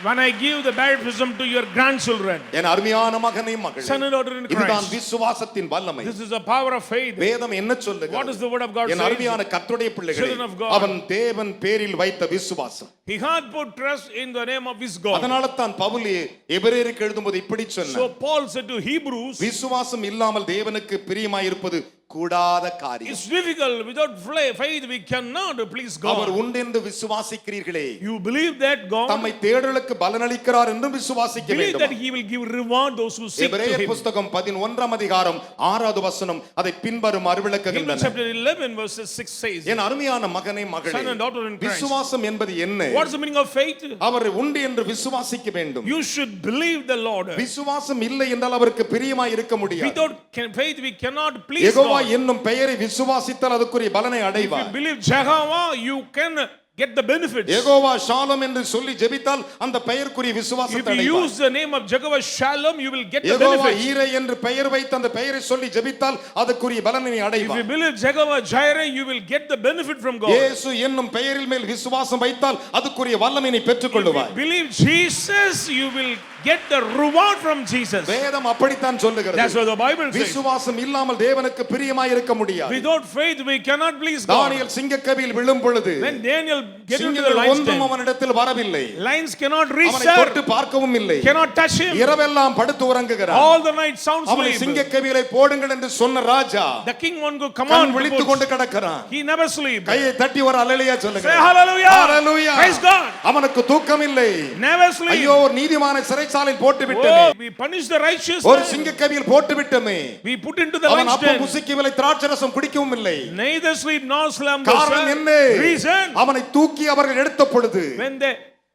when I give the baptism to your grandchildren. என் அருமையான மகனே மகளே, Son and daughter in இதுதான் Christ. விசுவாசத்தின் வல்லமை. This is the power of faith. வேதம் என்ன What is சொல்லுகிறது? the word of God N says? அருமையான கர்த்தருடைய பிள்ளைகளே, Children of God. அவன் தேவன் பேரில் வைத்த விசுவாசம். He had put trust in the name of his God. அதனால தான் பவுல் எபிரேயருக்கு எழுதும்போது இப்படி So சொன்னார், Paul said to Hebrews, விசுவாசம் இல்லாமல் தேவனுக்கு பிரியமாயிருப்பது கூடாத காரியம். it's difficult. Without faith, we cannot please our God. உண்டென்று விசுவாசிக்கிறீர்களே, You believe that God தம்மை தேடலுக்கு பலனளிக்கிறார் என்று விசுவாசிக்க believe that வேண்டும். He will give reward those who seek to எபிரேயர் Him. புத்தகம் 11 அதிகாரம் 6வது வசனம் அதை பின்வரும் Hebrews அருவிளக்குகின்றன. chapter 11 verses 6 says, என் அருமையான மகனே மகளே, Son and daughter in Christ. விசுவாசம் என்பது என்ன? What is the meaning of faith? அவர் உண்டு என்று விசுவாசிக்க வேண்டும். You should believe the Lord. விசுவாசம் இல்லை என்றால் அவருக்கு பிரியமாய் இருக்க முடியாது. Without faith, we cannot please Jehovah God. என்னும் பெயரை விசுவாசித்தால் அதுக்குரிய பலனை If you அடைவார். believe Jehovah, you can get the benefits. Jehovah Shalom என்று சொல்லி ஜெபித்தால் அந்த பெயருக்குரிய If விசுவாசத்தை you அடைவார். use the name of Jehovah Shalom, you will get the Jehovah benefits. ஈரே என்று பெயர் வைத்து அந்த பெயரை சொல்லி ஜெபித்தால் அதுக்குரிய பலனை If you அடைவார். believe Jehovah Jireh, you will get the benefit from God. இயேசு என்னும் பெயரில் மேல் விசுவாசம் வைத்தால் அதுக்குரிய வல்லமையை If you பெற்றுக்கொள்வாய். believe Jesus, you will get the reward from Jesus. வேதம் அப்படித்தான் சொல்லுகிறது. That's what the Bible says. விசுவாசம் இல்லாமல் தேவனுக்கு பிரியமாய் இருக்க முடியாது. Without faith we cannot please God. தானியேல் சிங்கக்கவியில் விழும் பொழுது When Daniel get into the சிங்கங்கள் lion's ஒன்றும் den, அவனிடத்தில் வரவில்லை. lions cannot reach அவனை her, தொட்டு பார்க்கவும் இல்லை. cannot touch him. இரவெல்லாம் படுத்து உறங்குகிறான். All the night sound அவனை sleep. சிங்கக்கவியிலே போடுங்கள் என்று சொன்ன ராஜா The king won't go கண் command. விழித்துக் கொண்டு கிடக்கிறான். He never sleep. கையை தட்டி ஒரு அல்லேலூயா சொல்லுங்க. Say hallelujah. Hallelujah. Praise God. அவனுக்கு தூக்கம் இல்லை. Never sleep. ஐயோ ஒரு நீதிமானை சிறைச்சாலையில் போட்டு விட்டோமே. Oh, we punish the righteous ஒரு man. சிங்கக்கவியில் போட்டு விட்டோமே. We put into the அவன் lion's அப்பம் den. புசிக்கவில்லை, திராட்சரசம் குடிக்கவும் இல்லை. Neither sleep nor slumber. காரணம் என்ன? Reason. அவனை தூக்கி அவர்கள் எடுத்த பொழுது When they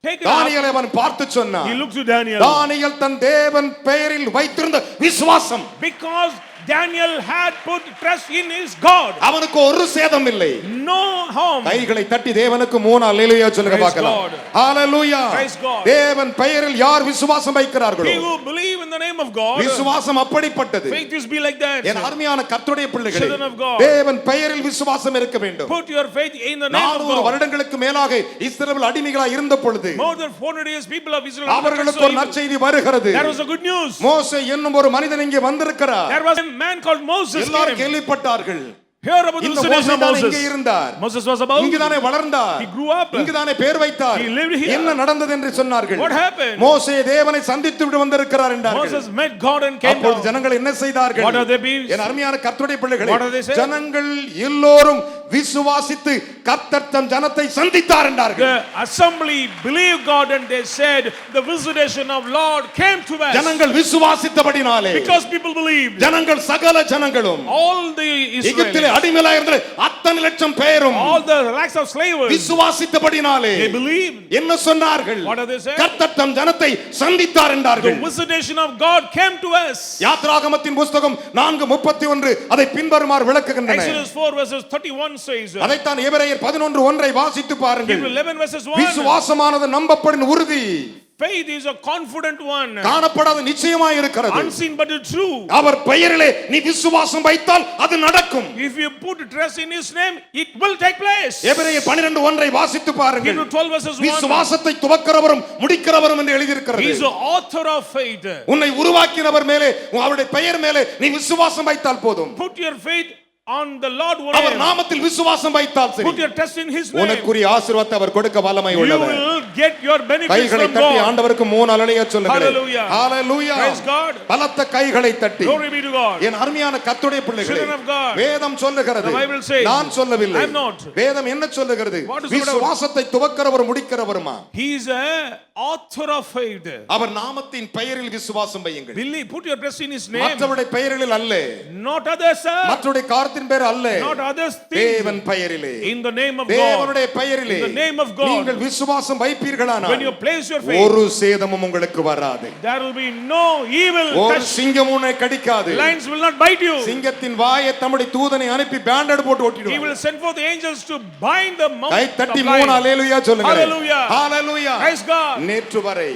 take it up, தானியேலை அவன் பார்த்து சொன்னான். he looks to Daniel. தானியேல் தன் தேவன் பெயரில் வைத்திருந்த விசுவாசம், Because Daniel had put trust in his God. அவனுக்கு ஒரு சேதம் இல்லை. No harm. கைகளை தட்டி தேவனுக்கு 3 அல்லேலூயா சொல்லுங்க Praise பார்க்கலாம். God. ஹalleluya. Praise God. தேவன் பெயரில் யார் விசுவாசம் வைக்கிறார்களோ, He who believe in the name of God, விசுவாசம் அப்படிப்பட்டது. faith is be like that. என் அருமையான கர்த்தருடைய பிள்ளைகளே, Children of God. தேவன் பெயரில் விசுவாசம் இருக்க வேண்டும். Put your faith in the name of 400 God. வருடங்களுக்கு மேலாக இஸ்ரவேல் அடிமைகளாய் இருந்த பொழுது More than 400 years people of Israel. அவர்களுக்கு ஒரு நற்செய்தி வருகிறது. There was a good news. மோசே என்னும் ஒரு மனிதன் இங்கே வந்திருக்கிறார். There was a man called Moses. எல்லாரும் கேள்விப்பட்டார்கள். Hear about the இந்த visitation of மோசே தான் Moses. இங்கே இருந்தார். Moses was about. இங்குதானே வளர்ந்தார். He grew up. இங்குதானே பேர் வைத்தார். He lived here. என்ன நடந்தது என்று சொன்னார்கள். What happened? மோசே தேவனை சந்தித்து விட்டு வந்திருக்கிறார் என்றார்கள். Moses met God and came அப்பொழுது down. ஜனங்கள் என்ன செய்தார்கள்? What are they be? என் அருமையான கர்த்தருடைய பிள்ளைகளே, What are they saying? ஜனங்கள் எல்லோரும் விசுவாசித்து கர்த்தர் தம் ஜனத்தை சந்தித்தார் என்றார்கள். The assembly believed God and they said the visitation of Lord came to us. ஜனங்கள் விசுவாசித்தபடினாலே, Because people believed. ஜனங்கள் சகல ஜனங்களும் All the எகிப்திலே Israelites, அடிமைகளாய் இருந்த அத்தனை லட்சம் பேரும் all the lakhs of slaves, விசுவாசித்தபடினாலே they believed. என்ன சொன்னார்கள்? What are they saying? கர்த்தர் தம் ஜனத்தை சந்தித்தார் The என்றார்கள். visitation of God came to us. யாத்ராகமத்தின் புத்தகம் 4:31 அதை பின்வருமாறு விளக்குகின்றன. Exodus 4 verses 31 says. அதைத்தான் எபிரேயர் 11:1 வாசித்து பாருங்கள். Hebrews 11 verses 1. விசுவாசமானது நம்பப்படும் உறுதி, Faith is a confident one. காணப்படாத நிச்சயமாய் இருக்கிறது. Unseen but it's true. அவர் பெயரிலே நீ விசுவாசம் வைத்தால் அது நடக்கும். If you put trust in his name, it will take place. எபிரேயர் 12:1 வாசித்து பாருங்கள். Hebrews 12 verses 1. விசுவாசத்தை துவக்கிறவரும் முடிக்கிறவரும் என்று எழுதியிருக்கிறது. He is the author of faith. உன்னை உருவாக்கினவர் மேலே, அவருடைய பெயர் மேலே நீ விசுவாசம் வைத்தால் போதும். Put your faith on the Lord one our name. நாமத்தில் விசுவாசம் வைத்தால் சரி. Put your trust in his name. உனக்குரிய ஆசீர்வாதத்தை அவர் கொடுக்க வல்லமை You உள்ளவர். will get your benefits கைகளை from தட்டி God. ஆண்டவருக்கு 3 அல்லேலூயா சொல்லுங்கள். Hallelujah. ஹalleluya. Praise God. பலத்த கைகளை தட்டி. Glory be to God. என் அருமையான கர்த்தருடைய பிள்ளைகளே, Children of God. வேதம் சொல்லுகிறது, The Bible says, நான் சொல்லவில்லை. I am not. வேதம் என்ன சொல்லுகிறது? What is the word of- விசுவாசத்தை துவக்கிறவர் முடிக்கிறவருமா? He is a author of faith. அவர் நாமத்தின் பெயரில் விசுவாசம் வையுங்கள். Believe, put your trust in his name. மற்றவருடைய பெயரில் அல்ல, Not others, sir. மற்றவருடைய காரியத்தின் பேர் அல்ல, Not others things. தேவன் பெயரிலே, In the name of God. தேவனுடைய பெயரிலே In the name of God. நீங்கள் விசுவாசம் வைப்பீர்களானால் When you place your faith, ஒரு சேதமும் உங்களுக்கு வராது. there will be no evil ஒரு touch. சிங்கம் உன்னை கடிக்காது. Lions will not bite you. சிங்கத்தின் வாயை தம்முடைய தூதனை அனுப்பி பேண்டட் போட்டு He ஓட்டிடுவார். will send forth the angels to bind the mouth guy of தட்டி lion. 3 அல்லேலூயா சொல்லுங்க. Hallelujah. ஹalleluya. Praise God. நேற்று வரை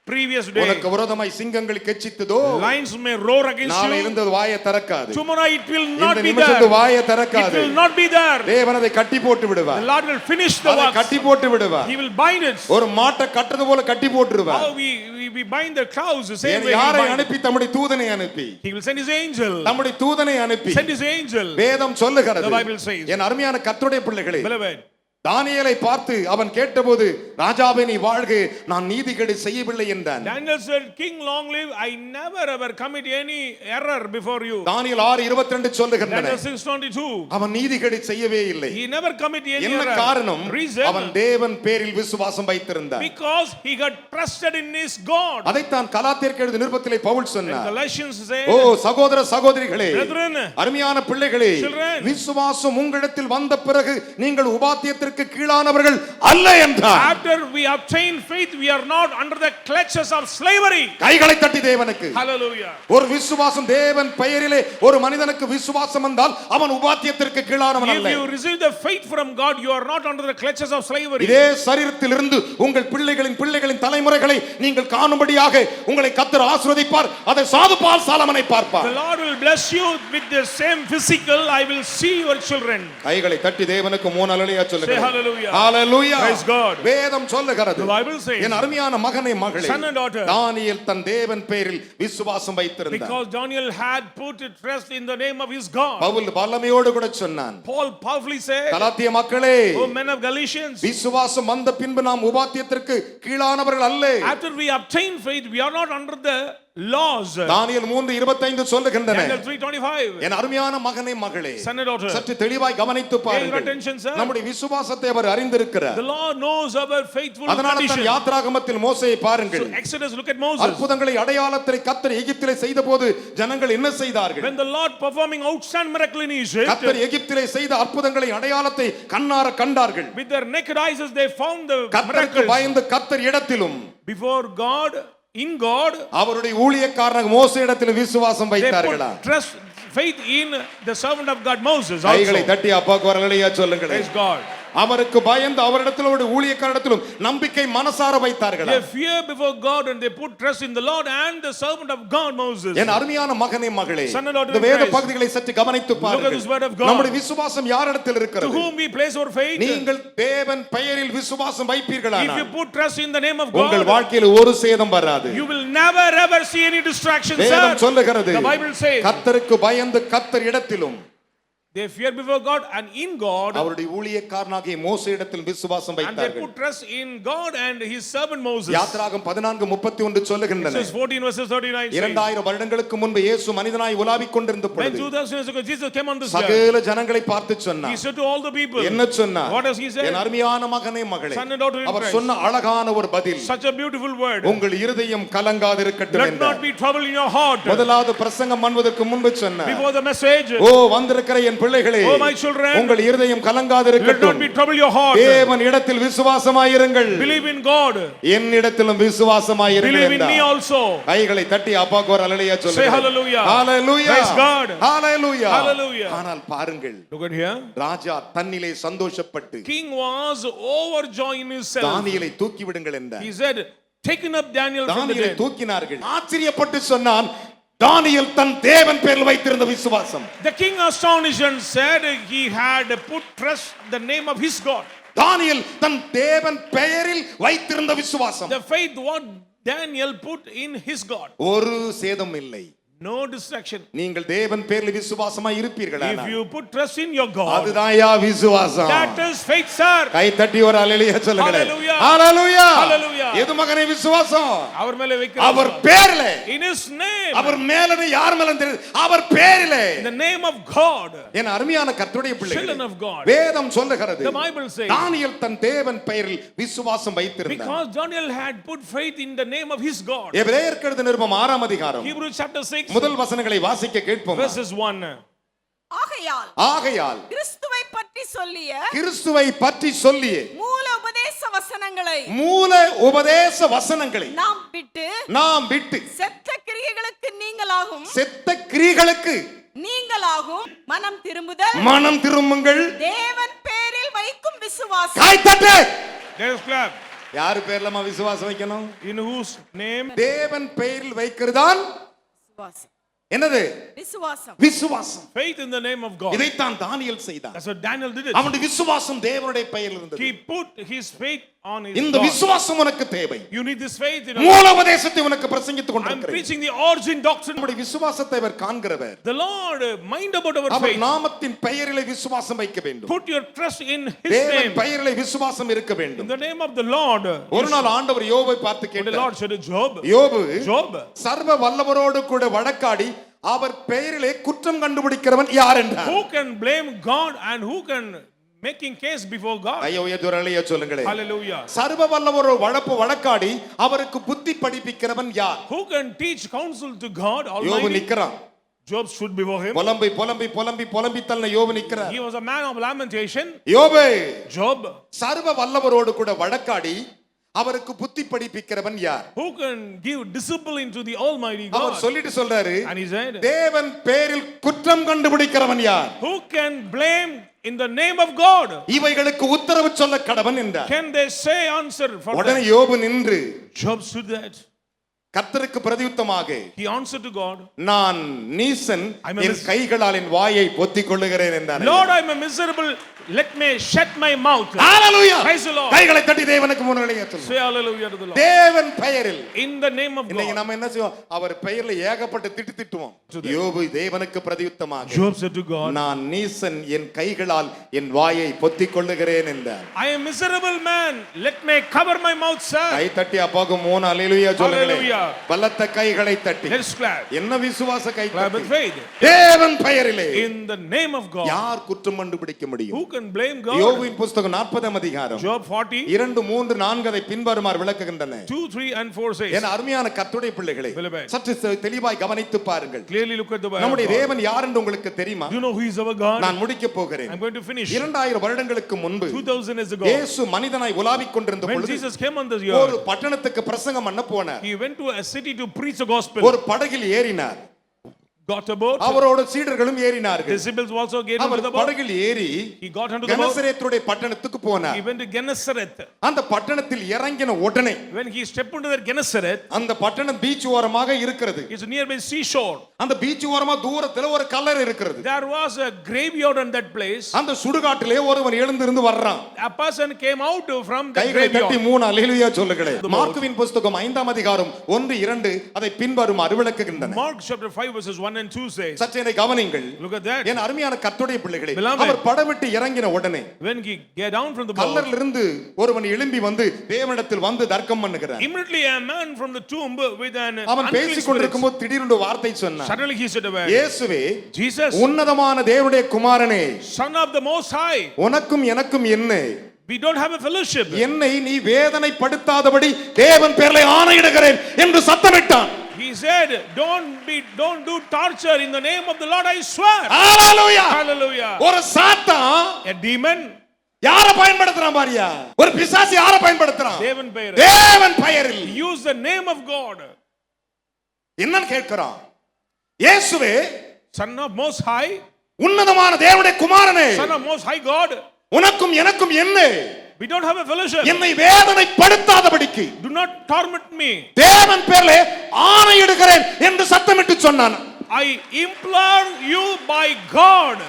Previous day, உனக்கு விரோதமாய் சிங்கங்கள் கெச்சித்ததோ, lions may roar against நாளை you. இருந்தது வாயை திறக்காது. Tomorrow it will இந்த not be நிமிஷத்து there. வாயை It திறக்காது. will not be there. தேவன் அதை கட்டி போட்டு The விடுவார். Lord will finish the அதை work. கட்டி போட்டு விடுவார். He will bind it. ஒரு மாட்டை கட்டது போல கட்டி போட்டுருவார். How we bind the clouds the same way. யாரை He will bind. அனுப்பி தம்முடைய தூதனை அனுப்பி, He will send his angel. தம்முடைய தூதனை அனுப்பி, Send his angel. வேதம் சொல்லுகிறது. The Bible says. என் அருமையான கர்த்தருடைய பிள்ளைகளே, Beloved, தானியேலை பார்த்து அவன் கேட்டபோது, ராஜாவே நீ வாழ்க, நான் நீதிகேடு செய்யவில்லை என்றான். Daniel said, King long live, I never ever commit any error before you. தானியேல் 6:22 சொல்லுகின்றன, Daniel 6:22. அவன் நீதிகேடு செய்யவே இல்லை. He never commit any என்ன error. காரணம்? Reason? அவன் தேவன் பேரில் விசுவாசம் வைத்திருந்தான். Because he got trusted in his God. அதைத்தான் கலாத்தியருக்கு எழுதிய நிருபத்திலே பவுல் சொன்னார். Galatians said, ஓ சகோதர சகோதரிகளே, Brethren, அருமையான பிள்ளைகளே, Children, விசுவாசம் உங்களிடத்தில் வந்த பிறகு நீங்கள் உபாத்தியத்திற்கு கீழானவர்கள் அல்ல என்றார். after we obtain faith, we are not under the clutches of slavery. கைகளை தட்டி தேவனுக்கு. Hallelujah. ஒரு விசுவாசம் தேவன் பெயரிலே ஒரு மனிதனுக்கு விசுவாசம் வந்தால் அவன் உபாத்தியத்திற்கு கீழானவன் If அல்ல. you receive the faith from God, you are not under the clutches of slavery. இதே சரீரத்தில் இருந்து உங்கள் பிள்ளைகளின் தலைமுறைகளை நீங்கள் காணும்படியாக உங்களை கர்த்தர் ஆசீர்வதிப்பார். அதை சாதுபால் சாலமனை பார்ப்பார். The Lord will bless you with the same physical. I will see your children. கைகளை தட்டி தேவனுக்கு 3 அல்லேலூயா சொல்லுங்க. சொல்லுங்கள் hallelujah. ஹalleluya Praise God. வேதம் சொல்லுகிறது The Bible says, என் அருமையான மகனே மகளே son and daughter, தானியேல் தன் தேவன் பேரில் விசுவாசம் வைத்திருந்தான் because Daniel had put trust in the name of his God. Pavul வல்லமையோடு கூட சொன்னான் Paul powerfully said, கலாத்திய மக்களே O men of Galatians, விசுவாசம் வந்த பின்பு நாம் உபாத்தியத்திற்கு கீழானவர்கள் அல்ல after we obtain faith, we are not under the laws. தானியேல் 3:25 சொல்லுகின்றன Daniel 3:25. என் அருமையான மகனே மகளே Son and daughter, சற்று தெளிவாய் கவனித்து pay your பாருங்கள் attention, sir. நம்முடைய விசுவாசத்தை அவர் அறிந்திருக்கிறார் The Lord knows our faithful அதனால தான் condition. யாத்ராகமத்தில் மோசேயை பாருங்கள் So Exodus, look at Moses. அற்புதங்களை அடையாளத்தை கர்த்தர் எகிப்திலே செய்தபோது ஜனங்கள் என்ன செய்தார்கள் When the Lord performing outstanding miracle in Egypt, கர்த்தர் எகிப்திலே செய்த அற்புதங்களை அடையாளத்தை கண்ணார கண்டார்கள் with their naked eyes they found the கர்த்தருக்கு miracles. பயந்து கர்த்தர் இடத்திலும் Before God, in God, அவருடைய ஊழியக்காரனாக மோசே இடத்தில் விசுவாசம் they வைத்தார்களா put trust, faith in the servant of God Moses கைகளை also. தட்டி அப்பாக்கு வரலையா சொல்லுங்கள் Praise God. அவருக்கு பயந்து அவரிடத்தில் ஒரு ஊழியக்காரத்திலும் நம்பிக்கை மனசார வைத்தார்களா They fear before God and they put trust in the Lord and the servant of God Moses. என் அருமையான மகனே மகளே Son and daughter இந்த in வேத Christ. பகுதிகளை சற்று கவனித்து Look at this word பாருங்கள் of God. நம்முடைய விசுவாசம் யாரிடத்தில் To இருக்கிறது whom we place our faith, நீங்கள் தேவன் பெயரில் விசுவாசம் if வைப்பீர்களானால் you put trust in the name of உங்கள் God, வாழ்க்கையில் ஒரு சேதம் வராது you will never ever see any distractions, வேதம் sir. சொல்லுகிறது The Bible says, கர்த்தருக்கு பயந்து கர்த்தர் இடத்திலும் they fear before God and in God, அவருடைய ஊழியக்காரனாகிய மோசே இடத்தில் விசுவாசம் and they வைத்தார்கள் put trust in God and his servant Moses. யாத்ராகம் 14:31 சொல்லுகின்றன Exodus 14 verses 39 says, 2000 வருடங்களுக்கு முன்பு இயேசு மனிதனாய் உலாவிக் கொண்டிருந்த when பொழுது 2000 years ago Jesus came on this earth, சகல ஜனங்களை பார்த்து he சொன்னார் said to all the people, என்ன சொன்னார் what does he say? என் அருமையான மகனே மகளே Son and daughter in our Christ. சொன்ன அழகான ஒரு பதில் Such a beautiful word. உங்கள் இருதயம் கலங்காதிருக்கட்டும் Let not என்றார் be trouble in your heart. முதலாவது பிரசங்கம் பண்ணுவதற்கு முன்பு சொன்னார் Before the message, ஓ வந்திருக்கிற என் பிள்ளைகளே oh my children, உங்கள் இருதயம் let not கலங்காதிருக்கட்டும் be trouble your heart. தேவன் இடத்தில் விசுவாசமாயிருங்கள் Believe in God. என்னிடத்திலும் விசுவாசமாயிருங்கள் Believe in me என்றார் also. கைகளை தட்டி அப்பாக்கு ஒரு அல்லேலூயா Say சொல்லுங்க hallelujah. ஹalleluya Praise God. ஹalleluya Hallelujah. ஆனால் பாருங்கள் Look at here. ராஜா தன்னிலே சந்தோஷப்பட்டு King was overjoyed in himself. தானியேலை தூக்கி விடுங்கள் என்றார் He said, taken up Daniel from the தானியேலை dead. தூக்கினார்கள் ஆச்சரியப்பட்டு சொன்னான் தானியேல் தன் தேவன் பேரில் வைத்திருந்த விசுவாசம் The king astonished and said he had put trust the name of his God. தானியேல் தன் தேவன் பெயரில் வைத்திருந்த விசுவாசம் The faith what Daniel put in his God. ஒரு சேதம் இல்லை No distraction. நீங்கள் தேவன் பேரில் விசுவாசமாய் இருப்பீர்களா If you put trust in your God, அதுதான்யா விசுவாசம் that is faith, sir. கை தட்டி ஒரு அல்லேலூயா சொல்லுங்க Hallelujah. ஹalleluya Hallelujah. எது மகனே விசுவாசம் அவர் மேல வைக்கிற அவர் பேரிலே in his name, அவர் மேலனே யார் மேல தெரியாது அவர் பேரிலே in the name of God, என் அருமையான கர்த்தருடைய children பிள்ளைகளே of God. வேதம் சொல்லுகிறது The Bible says, தானியேல் தன் தேவன் பெயரில் விசுவாசம் வைத்திருந்தார் because Daniel had put faith in the name of his God. எபிரேயருக்கு எழுதின நிருபம் 6ஆம் அதிகாரம் Hebrews chapter 6 முதல் வசனங்களை வாசிக்க கேட்போம் verses 1. ஆகையால் கிறிஸ்துவை பற்றி சொல்லிய கிறிஸ்துவை பற்றி சொல்லிய மூல உபதேச வசனங்களை மூல உபதேச வசனங்களை நாம் விட்டு செத்த கிரியைகளுக்கு கிரிகளுக்கு நீங்களாகும் மனம் திரும்புங்கள் தேவன் பேரில் வைக்கும் விசுவாசம். கை தட்டு Let us clap. யார் பேர்லமா விசுவாசம் வைக்கணும் In whose name? தேவன் பெயரில் வைக்கிறதான் விசுவாசம். என்னது விசுவாசம். விசுவாசம் Faith in the name of God. இதைத்தான் தானியேல் செய்தான் That's what Daniel did it. அவனுடைய விசுவாசம் தேவனுடைய பெயரில் இருந்தது He put his faith on his இந்த God. விசுவாசம் உனக்கு தேவை You need this faith in your மூல உபதேசத்தை உனக்கு பிரசங்கித்துக் I'm கொண்டிருக்கிறேன் preaching the origin doctrine. நம்முடைய விசுவாசத்தை அவர் காண்கிறவர் The Lord mind about our our faith. நாமத்தின் பெயரிலே விசுவாசம் வைக்க வேண்டும் Put your trust in his தேவன் name. பெயரிலே விசுவாசம் இருக்க In வேண்டும் the name of the Lord. ஒரு நாள் ஆண்டவர் யோபை பார்த்து When the கேட்டார் Lord said to Job, யோபு Job, சர்வ வல்லவரோடு கூட வழக்காடி அவர் பெயரிலே குற்றம் கண்டுபிடிக்கிறவன் யார் என்றார் who can blame God and who can making case before God? ஐயோ உயர்த்துறையிலே சொல்லுங்களேன் Hallelujah. சர்வ வல்லவரோடு வழக்காடி அவருக்கு புத்தி படிப்பிக்கிறவன் யார் Who can teach counsel to God யோபு Almighty? நிக்கிறான் Job stood before him. புலம்பி தள்ள யோபு நிக்கிறார் He was a man of lamentation. யோபு Job, சர்வ வல்லவரோடு கூட வழக்காடி அவருக்கு புத்தி படிப்பிக்கிறவன் யார் who can give discipline to the Almighty our God? சொல்லிட்டு சொல்றாரு And he said, தேவன் பேரில் குற்றம் கண்டுபிடிக்கிறவன் யார் who can blame in the name of God? இவைகளுக்கு உத்தரவு சொல்ல கடவன் என்றார் Can they say answer for உடனே that? யோபு நின்று Job stood that. கர்த்தருக்கு பிரதியுத்தமாக he answered to God, நான் நீசன் I'm a என் கைகளால் என் வாயை பொத்திக் கொள்ளுகிறேன் என்றார். Lord, I am a miserable, let me shut my mouth. Hallelujah. Praise the Lord. கைகளை தட்டி தேவனுக்கு முன்னிலையை சொல்லுங்க. Say hallelujah to the Lord. தேவன் பெயரில் In the name of இன்னைக்கு God. நம்ம என்ன செய்வோம்? அவர் பெயர்ல ஏகப்பட்ட திட்டுவோம். யோபு தேவனுக்கு பிரதியுத்தமாக Job said to God, நான் நீசன் என் கைகளால் என் வாயை பொத்திக் கொள்ளுகிறேன் என்றார். I am miserable man, let me cover my mouth, sir. கை தட்டி அப்பாவுக்கு 3 அல்லேலூயா சொல்லுங்களேன். Hallelujah. பலத்த கைகளை தட்டி. Let's clap. என்ன விசுவாச கை Clap with தட்டி. faith. தேவன் பெயரிலே In the name of God. யார் குற்றம் கண்டுபிடிக்க முடியும்? Who can blame God? யோபுவின் புத்தகம் 40 அதிகாரம் Job 40, 2, 3, 4 அதை பின்வருமாறு விளக்குகின்றன. 2, 3 and 4 says. என் அருமையான கர்த்தருடைய பிள்ளைகளே, Beloved. சற்று தெளிவாய் கவனித்து பாருங்கள். Clearly look at the word. நம்முடைய தேவன் யார் என்று உங்களுக்கு தெரியுமா? You know who is our God? நான் முடிக்க போகிறேன். I'm going to finish. 2000 வருடங்களுக்கு முன்பு 2000 years ago, இயேசு மனிதனாய் உலாவிக் கொண்டிருந்த when பொழுது Jesus came on this ஒரு earth, பட்டணத்துக்கு பிரசங்கம் பண்ண போனார். he went to a city to preach the gospel. ஒரு படகில் ஏறினார். Got a boat. அவரோட சீடர்களும் ஏறினார்கள். Disciples also get our into the boat. படகில் ஏறி He got into the boat. கெனசரேத்துடைய பட்டணத்துக்கு போனார். He went to Gennesaret. அந்த பட்டணத்தில் இறங்கின உடனே When he stepped into that Gennesaret, அந்த பட்டணம் பீச் ஓரமாக இருக்கிறது. it's nearby seashore. அந்த பீச் ஓரமா தூரத்துல ஒரு கல்லறை இருக்கிறது. There was a graveyard on that place. அந்த சுடுகாட்டிலே ஒருவன் எழுந்திருந்து வர்றான். A person came out from the கைகளை தட்டி graveyard. 3 அல்லேலூயா சொல்லுங்களேன். மார்க்குவின் புத்தகம் 5 அதிகாரம் 1, 2 அதை பின்வருமாறு விளக்குகின்றன. Mark chapter 5 verses 1 and 2 says. சற்றே கவனிங்கள். Look at that. என் அருமையான கர்த்தருடைய பிள்ளைகளே, Beloved. அவர் படவிட்டு இறங்கின உடனே When he get down from the boat, கல்லறையிலிருந்து ஒருவன் எழும்பி வந்து தேவனிடத்தில் வந்து தர்க்கம் பண்ணுகிறான். immediately a man from the tomb with an அவன் unclean பேசிக் spirit. கொண்டிருக்கும்போது திடீரென்று வார்த்தை சொன்னான். Suddenly he said a word. இயேசுவே, Jesus, உன்னதமான தேவனுடைய குமாரனே, Son of the Most High, உனக்கும் எனக்கும் என்ன? we don't have a fellowship. என்னை நீ வேதனைப்படுத்தாதபடி தேவன் பேரிலே ஆணையிடுகிறேன் என்று சத்தமிட்டான். He said, don't do torture in the name of the Lord, I swear. Hallelujah. Hallelujah. ஒரு சாத்தான் A demon, யாரை பயன்படுத்துறான் பாரியா? ஒரு பிசாசு யாரை பயன்படுத்துறான்? தேவன் பெயர். தேவன் பெயரில் Use the name of God. என்னன்னு கேட்கிறான். இயேசுவே, Son of Most High, உன்னதமான தேவனுடைய குமாரனே, Son of Most High God, உனக்கும் எனக்கும் என்ன? we don't have a fellowship. என்னை வேதனைப்படுத்தாதபடிக்கு Do not torment me. தேவன் பேரிலே ஆணையிடுகிறேன் என்று சத்தமிட்டு சொன்னான். I implore you by God.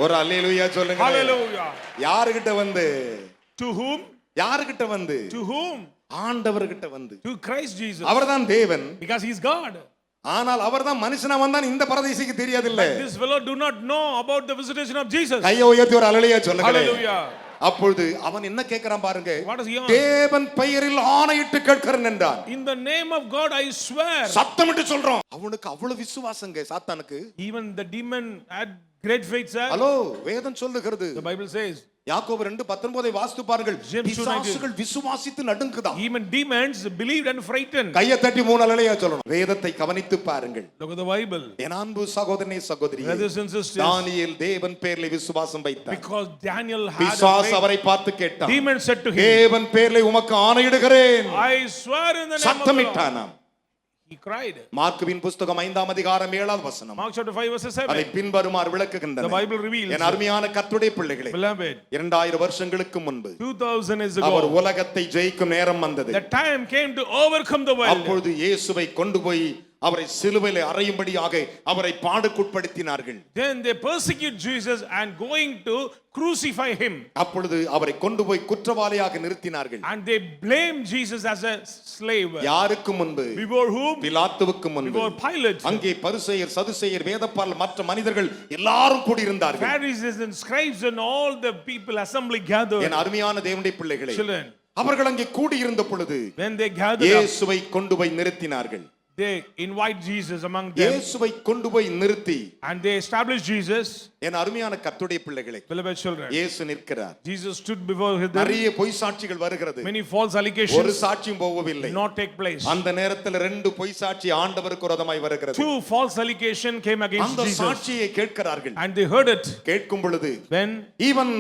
ஒரு அல்லேலூயா சொல்லுங்க. Hallelujah. யார்கிட்ட வந்து? To whom? யார்கிட்ட வந்து? To whom? ஆண்டவர்கிட்ட வந்து. To Christ Jesus. அவர்தான் தேவன். Because he is God. ஆனால் அவர்தான் மனுஷனா வந்தான் இந்த பரதேசிக்கு தெரியாதில்ல. This fellow do not know about the visitation of Jesus. கையை உயர்த்தி ஒரு அல்லேலூயா சொல்லுங்க. Hallelujah. அப்பொழுது அவன் என்ன கேட்கிறான் பாருங்க. What is he on? தேவன் பெயரில் ஆணையிட்டு கேட்கிறேன் என்றான். In the name of God I swear. சத்தமிட்டு சொல்றான். அவனுக்கு அவ்வளவு விசுவாசங்க சாத்தானுக்கு. Even the demon had great faith, sir. Hello, வேதம் சொல்லுகிறது. The Bible says. யாக்கோபு 2:19 வாசித்து பாருங்கள். James 2:19. பிசாசுகள் விசுவாசித்து நடுங்குதாம். Even demons believed and frightened. கையை தட்டி 3 அல்லேலூயா சொல்லணும். வேதத்தை கவனித்து பாருங்கள். Look at the Bible. என் அன்பு சகோதரனே சகோதரியே, Brothers and sisters. தானியேல் தேவன் பேரிலே விசுவாசம் வைத்தான். Because Daniel had a பிசாசு faith. அவரை பார்த்து கேட்டான். Demon said to him, தேவன் பேரிலே உமக்கு ஆணையிடுகிறேன். I swear in the name of the Lord. சத்தமிட்டானாம். He cried. மார்க்குவின் புத்தகம் 5 அதிகாரம் 7 வசனம். Mark chapter 5 verse அதை 7. பின்வருமாறு The விளக்குகின்றன. Bible reveals. என் அருமையான கர்த்தருடைய பிள்ளைகளே, Beloved, 2000 வருஷங்களுக்கு முன்பு 2000 years அவர் ago, உலகத்தை ஜெயிக்கும் நேரம் வந்தது. the time came to overcome the world. அப்பொழுது இயேசுவை கொண்டு போய் அவரை சிலுவையிலே அறையும்படியாக அவரை பாடுக்குட்படுத்தினார்கள். Then they persecute Jesus and going to crucify him. அப்பொழுது அவரை கொண்டு போய் குற்றவாளியாக நிறுத்தினார்கள். And they blame Jesus as a slave. யாருக்கு முன்பு? Before whom? பிலாத்துவுக்கு முன்பு. Before Pilate. அங்கே பரிசேயர், சதுசேயர், வேதபாரகர், மற்ற மனிதர்கள் எல்லாரும் கூடியிருந்தார்கள். Pharisees and scribes and all the people assembly gathered. என் அருமையான தேவனுடைய பிள்ளைகளே, Children, அவர்கள் அங்கே கூடியிருந்த பொழுது when they gathered up, இயேசுவை கொண்டு போய் நிறுத்தினார்கள். they invite Jesus among them இயேசுவை கொண்டு போய் நிறுத்தி and they established Jesus. என் அருமையான கர்த்தருடைய பிள்ளைகளே, Beloved children, இயேசு நிற்கிறார். Jesus stood before them. நிறைய பொய் சாட்சிகள் வருகிறது. Many false ஒரு allegations சாட்சியும் போகவில்லை. did not take place. அந்த நேரத்தில் 2 பொய் சாட்சி ஆண்டவருக்கு விரோதமாய் வருகிறது. 2 false allegations came against அந்த Jesus சாட்சியை கேட்கிறார்கள். and they heard it. கேட்கும் பொழுது When இவன்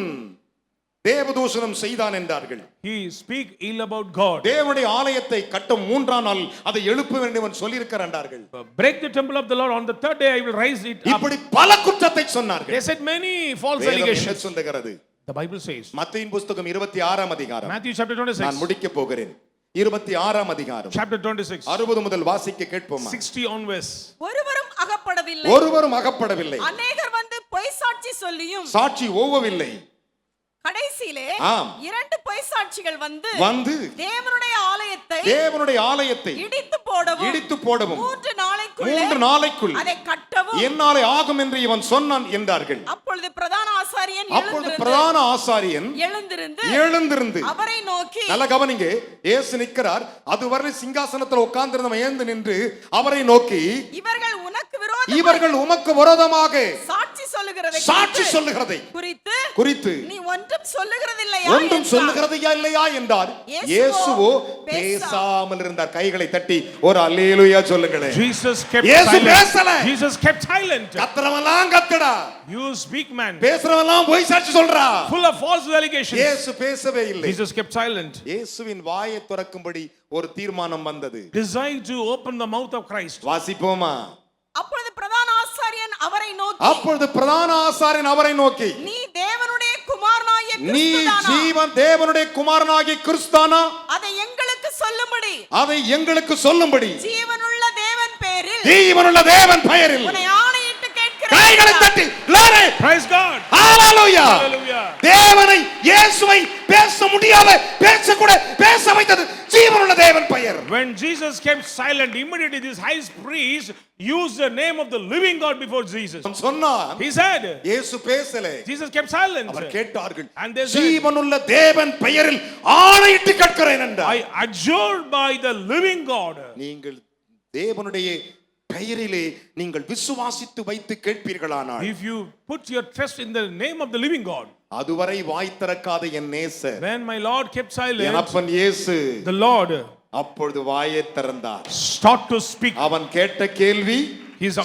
தேவதூஷணம் செய்தான் என்றார்கள். he speak ill about God, தேவனுடைய ஆலயத்தை கட்ட 3ஆம் நாள் அதை எழுப்ப வேண்டும் என்று சொல்லி இருக்கிறார்கள். break the temple of the Lord, on the 3rd day I will raise it up. இப்படி பல குற்றத்தை சொன்னார்கள். They said many false வேதம் என்ன allegations. சொல்லுகிறது? The Bible says, மத்தேயுவின் புத்தகம் 26ஆம் அதிகாரம். Matthew chapter நான் 26. முடிக்க போகிறேன். 26ஆம் அதிகாரம் chapter 26, 60 முதல் வாசிக்க கேட்போமா? 60 onwards. ஒருவரும் அகப்படவில்லை. ஒருவரும் அகப்படவில்லை, அநேகர் வந்து பொய் சாட்சி சொல்லியும் சாட்சி ஓவவில்லை. கடைசியிலே ஆம். 2 பொய் சாட்சிகள் வந்து தேவனுடைய ஆலயத்தை இடித்து போடவும் 3 நாளைக்குள் அதை கட்டவும் என்னாலே ஆகும் என்று இவன் சொன்னான் என்றார்கள். அப்பொழுது பிரதான ஆசாரியன் எழுந்திருந்து அவரை நோக்கி, நல்ல கவனிங்க, இயேசு நிற்கிறார். அதுவரை சிங்காசனத்தில் உட்கார்ந்திருந்தவன் எழுந்து நின்று அவரை நோக்கி, இவர்கள் உமக்கு விரோதமாக சாட்சி சொல்லுகிறதை குறித்து நீ ஒன்றும் சொல்லுகிறதையா இல்லையா என்றார். இயேசுவோ பேசாமல் இருந்தார். கைகளை தட்டி ஒரு அல்லேலூயா சொல்லுங்களேன். Jesus kept silent. கத்துறவன்லாம் கத்துடா, you speak man, பேசுறவன்லாம் பொய் சாட்சி சொல்றா, full of false allegations. இயேசு பேசவே இல்லை. Jesus kept silent. இயேசுவின் வாயை திறக்கும்படி ஒரு தீர்மானம் வந்தது. Decide to open the mouth of Christ. வாசிப்போமா? அப்பொழுது பிரதான ஆசாரியன் அவரை நோக்கி, நீ தேவனுடைய குமாரனாகிய கிறிஸ்துதானா? அதை எங்களுக்கு சொல்லும்படி ஜீவனுள்ள தேவன் பெயரில் உன்னை ஆணையிட்டு கேட்கிறேன். கைகளை தட்டி லாரே, praise God, ஹalleluya. தேவனை இயேசுவை பேச முடியாத பேச கூட பேச வைத்தது ஜீவனுள்ள தேவன் பெயர். When Jesus kept silent, immediately this high priest used the name of the living God before Jesus. சொன்னான், he said, இயேசு பேசல. Jesus kept silent. அவர் கேட்டார்கள், and they said, ஜீவனுள்ள தேவன் பெயரில் ஆணையிட்டு கேட்கிறேன் என்றார். I adjure by the living God. நீங்கள் தேவனுடைய பெயரிலே நீங்கள் விசுவாசித்து வைத்து கேட்பீர்களானால், if you put your trust in the name of the living God, அதுவரை வாய் திறக்காத என் நேசர், when my Lord kept silent, என் அப்பன் இயேசு, the Lord அப்பொழுது வாயை திறந்தார். start to speak. அவன் கேட்ட கேள்வி,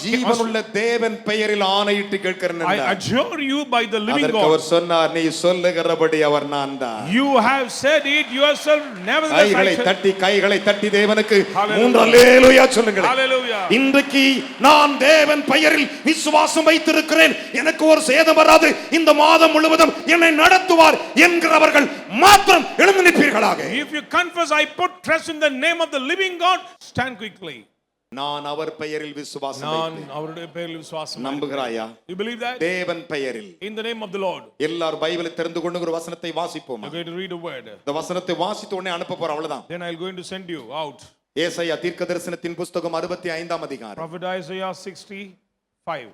ஜீவனுள்ள தேவன் பெயரில் ஆணையிட்டு கேட்கிறேன் I adjure you by the living God. அவர் சொன்னார், நீ சொல்லுகிறபடி அவர் நான் தான். You have said it yourself, nevertheless. கைகளை தட்டி தேவனுக்கு 3 அல்லேலூயா சொல்லுங்கள். Hallelujah. இன்றைக்கு நான் தேவன் பெயரில் விசுவாசம் வைத்திருக்கிறேன், எனக்கு ஒரு சேதம் வராது, இந்த மாதம் முழுவதும் என்னை நடத்துவார் என்கிறவர்கள் மாத்திரம் எழுந்து நிற்பீர்களாக. If you confess, I put trust in the name of the living God, stand quickly. நான் அவர் பெயரில் விசுவாசம் வைத்தேன். நான் அவருடைய பெயரில் விசுவாசம். நம்புகிறாயா? You believe that? தேவன் பெயரில், in the name of the Lord. எல்லாரும் பைபிளை திறந்து கொண்டு ஒரு வசனத்தை வாசிப்போம். I'm going to read a word. இந்த வசனத்தை வாசித்த உடனே அனுப்ப போறோம், அவ்வளவுதான். Then I'm going to send you out. ஏசாயா தீர்க்கதரிசனத்தின் புத்தகம் 65ஆம் அதிகாரம். Prophet Isaiah 65.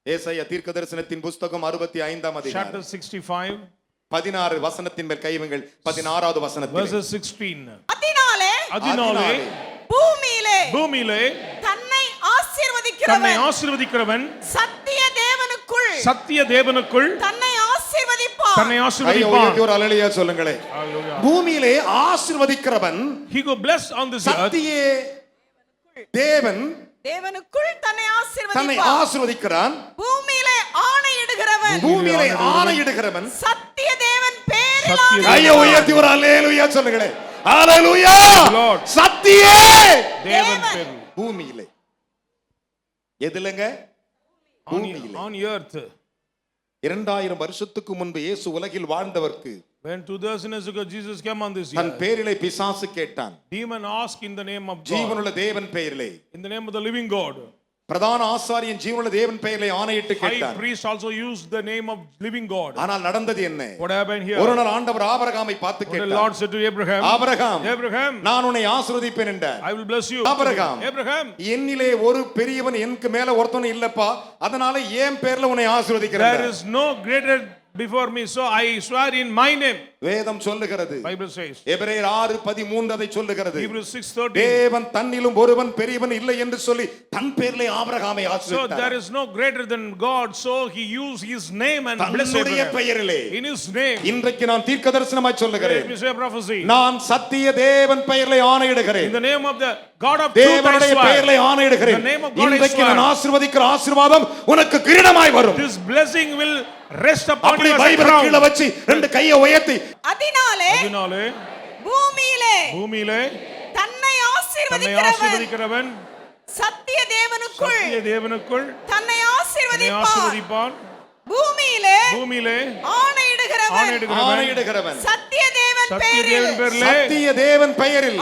ஏசாயா தீர்க்கதரிசனத்தின் புத்தகம் 65ஆம் அதிகாரம். Chapter 65. 16 வசனத்தின் மேல் கைவைகள். 16வது வசனத்தில். Verse 16. அதனாலே பூமியிலே தன்னை ஆசீர்வதிக்கிறவன் சத்திய தேவனுக்குள் தன்னை ஆசீர்வதிப்பான். ஆசீர்வதிப்பான். ஒரு அல்லேலூயா சொல்லுங்களே. பூமியிலே ஆசீர்வதிக்கிறவன், he go bless on this earth. சத்திய தேவனுக்குள் தன்னை ஆசீர்வதிக்கிறான். பூமியிலே ஆணையிடுகிறவன் சத்திய தேவன் பெயரில் கையை உயர்த்தி ஒரு அல்லேலூயா சொல்லுங்களே. ஹalleluya. சத்திய தேவன் பெயரில். பூமியிலே எதிலங்க? பூமியிலே, on earth. 2000 வருஷத்துக்கு முன்பு இயேசு உலகில் வாழ்ந்தவர்க்கு, when 2000 years ago Jesus came on this earth, தன் பெயரிலே பிசாசு கேட்டான். demon asked in the name of God, ஜீவனுள்ள தேவன் பெயரிலே, in the name of the living God. பிரதான ஆசாரியன் ஜீவனுள்ள தேவன் பெயரிலே ஆணையிட்டு கேட்டான். high priest also used the name of living God. ஆனால் நடந்தது என்ன? What happened here? ஒரு நாள் ஆண்டவர் ஆபிரகாமை பார்த்து கேட்டார். The Lord said to Abraham, Abraham, நான் உன்னை ஆசீர்வதிப்பேன் என்றார். I will bless you. Abraham, என்னிலே ஒரு பெரியவன் எனக்கு மேல ஒருத்தன் இல்லப்பா, அதனால என் பேர்ல உன்னை ஆசீர்வதிக்கிறேன். There is no greater before me, so I swear in my name. வேதம் சொல்லுகிறது, Bible says, எபிரேயர் 6:13 அதை சொல்லுகிறது, Hebrews 6:13, தேவன் தன்னிலும் ஒருவன் பெரியவன் இல்லை என்று சொல்லி தன் பேரிலே ஆபிரகாமை ஆசீர்வதித்தார். So there is no greater than God, so he used his name and blessed Abraham. In his name. இன்றைக்கு நான் தீர்க்கதரிசனமாய் சொல்லுகிறேன், prophecy, நான் சத்திய தேவன் பெயரிலே ஆணையிடுகிறேன். In the name of the God of truth, தேவனுடைய பெயரிலே ஆணையிடுகிறேன். இன்றைக்கு நான் ஆசீர்வதிக்கிற ஆசீர்வாதம் உனக்கு கிரீடமாய் வரும். This blessing will rest upon you. பைபிளை கீழ வச்சு ரெண்டு கையை உயர்த்தி, அதனாலே பூமியிலே தன்னை ஆசீர்வதிக்கிறவன் சத்திய தேவனுக்குள் தன்னை ஆசீர்வதிப்பான். பூமியிலே ஆணையிடுகிறவன் சத்திய தேவன் தேவன் பெயரில் சத்திய தேவன் பெயரில்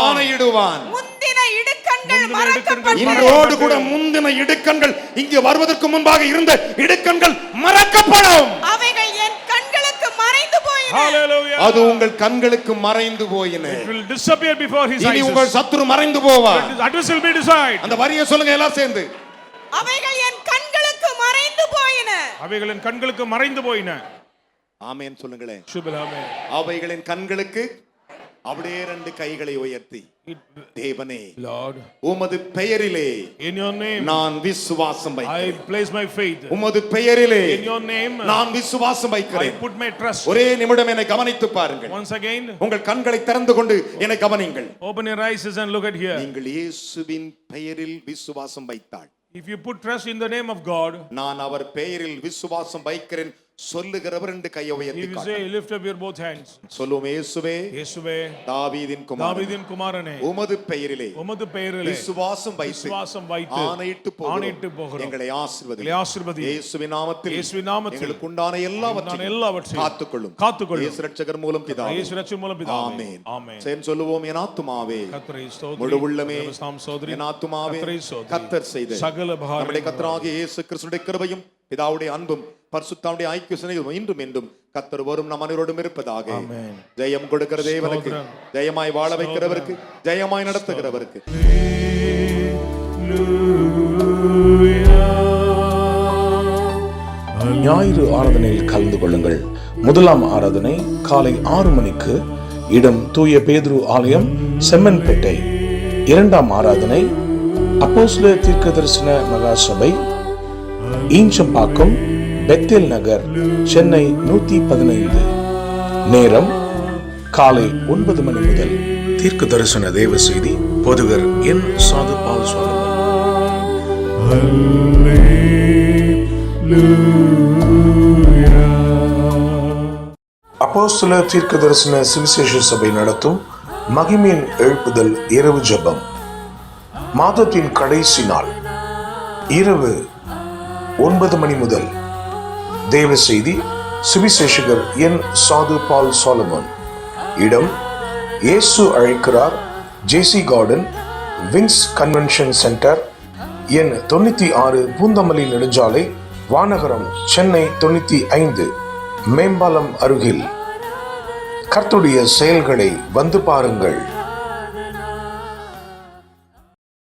ஆணையிடுவான். முந்தின இடுக்கண்கள் மறக்கப்பட்டது. இன்றோடு கூட முந்தின இடுக்கண்கள், இங்கு வருவதற்கு முன்பாக இருந்த இடுக்கண்கள் மறக்கப்படும். அவைகள் என் கண்களுக்கு மறைந்து போயின. Hallelujah. அது உங்கள் கண்களுக்கு மறைந்து போயின. It will disappear before his இனி eyes. உங்கள் சத்துரு மறைந்து போவார். That will be decided. அந்த வரியை சொல்லுங்க எல்லாம் சேர்ந்து. அவைகள் என் கண்களுக்கு மறைந்து போயின. அவைகள் என் கண்களுக்கு மறைந்து போயின. ஆமென் சொல்லுங்களேன். ஆமென். அவைகளின் கண்களுக்கு அப்படியே ரெண்டு கைகளை உயர்த்தி, தேவனே, Lord, உமது பெயரிலே in your name நான் விசுவாசம் I வைக்கிறேன். place my faith. உமது பெயரிலே In your name நான் விசுவாசம் I வைக்கிறேன். put my trust. ஒரே நிமிடம் என்னை கவனித்து பாருங்கள். Once again, உங்கள் கண்களை திறந்து கொண்டு என்னை கவனிங்கள். open your eyes and look at here. நீங்கள் இயேசுவின் பெயரில் விசுவாசம் வைத்தால், If you put trust in the name of God, நான் அவர் பெயரில் விசுவாசம் வைக்கிறேன் சொல்லுகிறவர் ரெண்டு கையை உயர்த்தி if you காட்டுங்கள். say, lift up your both hands. சொல்லுவோம், இயேசுவே, இயேசுவே, தாவீதின் குமாரனே, தாவீதின் குமாரனே, உமது பெயரிலே உமது பெயரிலே விசுவாசம் விசுவாசம் வைத்து ஆணையிட்டு போகிறோம். எங்களை ஆசீர்வதி. எங்களை ஆசீர்வதி. இயேசுவின் நாமத்தில் இயேசுவின் நாமத்தில் எங்களுக்கு உண்டான எல்லாவற்றையும் காத்துக்கொள்ளும். இயேசு ரட்சகர் மூலம் பிதாவே. இயேசு ரட்சகர் மூலம் பிதாவே. ஆமென். ஆமென். சேர்ந்து சொல்லுவோம், என் ஆத்துமாவே, கர்த்தரை ஸ்தோத்திரி. முழு உள்ளமே, தேவஸ்தாம் ஸ்தோத்திரி. என் ஆத்துமாவே, கர்த்தரை ஸ்தோத்திரி. கர்த்தர் செய்த சகல பாரங்களையும் நம்முடைய கர்த்தராகிய இயேசு கிறிஸ்துவின் கிருபையும் பிதாவுடைய அன்பும் பரிசுத்தாவுடைய ஐக்கிய சிநேகமும் இன்றும் என்றும் கர்த்தர் வரும் நம் அனைவரோடும் இருப்பதாக. ஆமென். ஜெயம் கொடுக்கிற தேவனுக்கு, ஜெயமாய் வாழ வைக்கிறவருக்கு, ஜெயமாய் நடத்துகிறவருக்கு. ஞாயிறு ஆராதனையில் கலந்து கொள்ளுங்கள். முதலாம் ஆராதனை காலை 6 மணிக்கு, இடம் தூய பேதுரு ஆலயம், செம்மன்பேட்டை. இரண்டாம் ஆராதனை அப்போஸ்தலர் தீர்க்கதரிசன மகா சபை, ஈஞ்சம்பாக்கம், பெத்தேல் நகர், சென்னை 115. நேரம் காலை 9 மணி முதல். தீர்க்க தரிசன தேவ செய்தி போதகர் என். சாது பால் சோலமன். அப்போஸ்தலர் தீர்க்க தரிசன சுவிசேஷ சபை நடத்தும் மகிமையின் எழுப்புதல் இரவு ஜெபம். மாதத்தின் கடைசி நாள் இரவு 9 மணி முதல். தேவ செய்தி சுவிசேஷகர் என். சாது பால் சோலமன். இடம் இயேசு அழைக்கிறார், ஜேசி கார்டன், விங்ஸ் கன்வென்ஷன் சென்டர், எண் 96, பூந்தமல்லி நெடுஞ்சாலை, வானகரம், சென்னை 95, மேம்பாலம் அருகில். கர்த்தருடைய செயல்களை வந்து பாருங்கள்.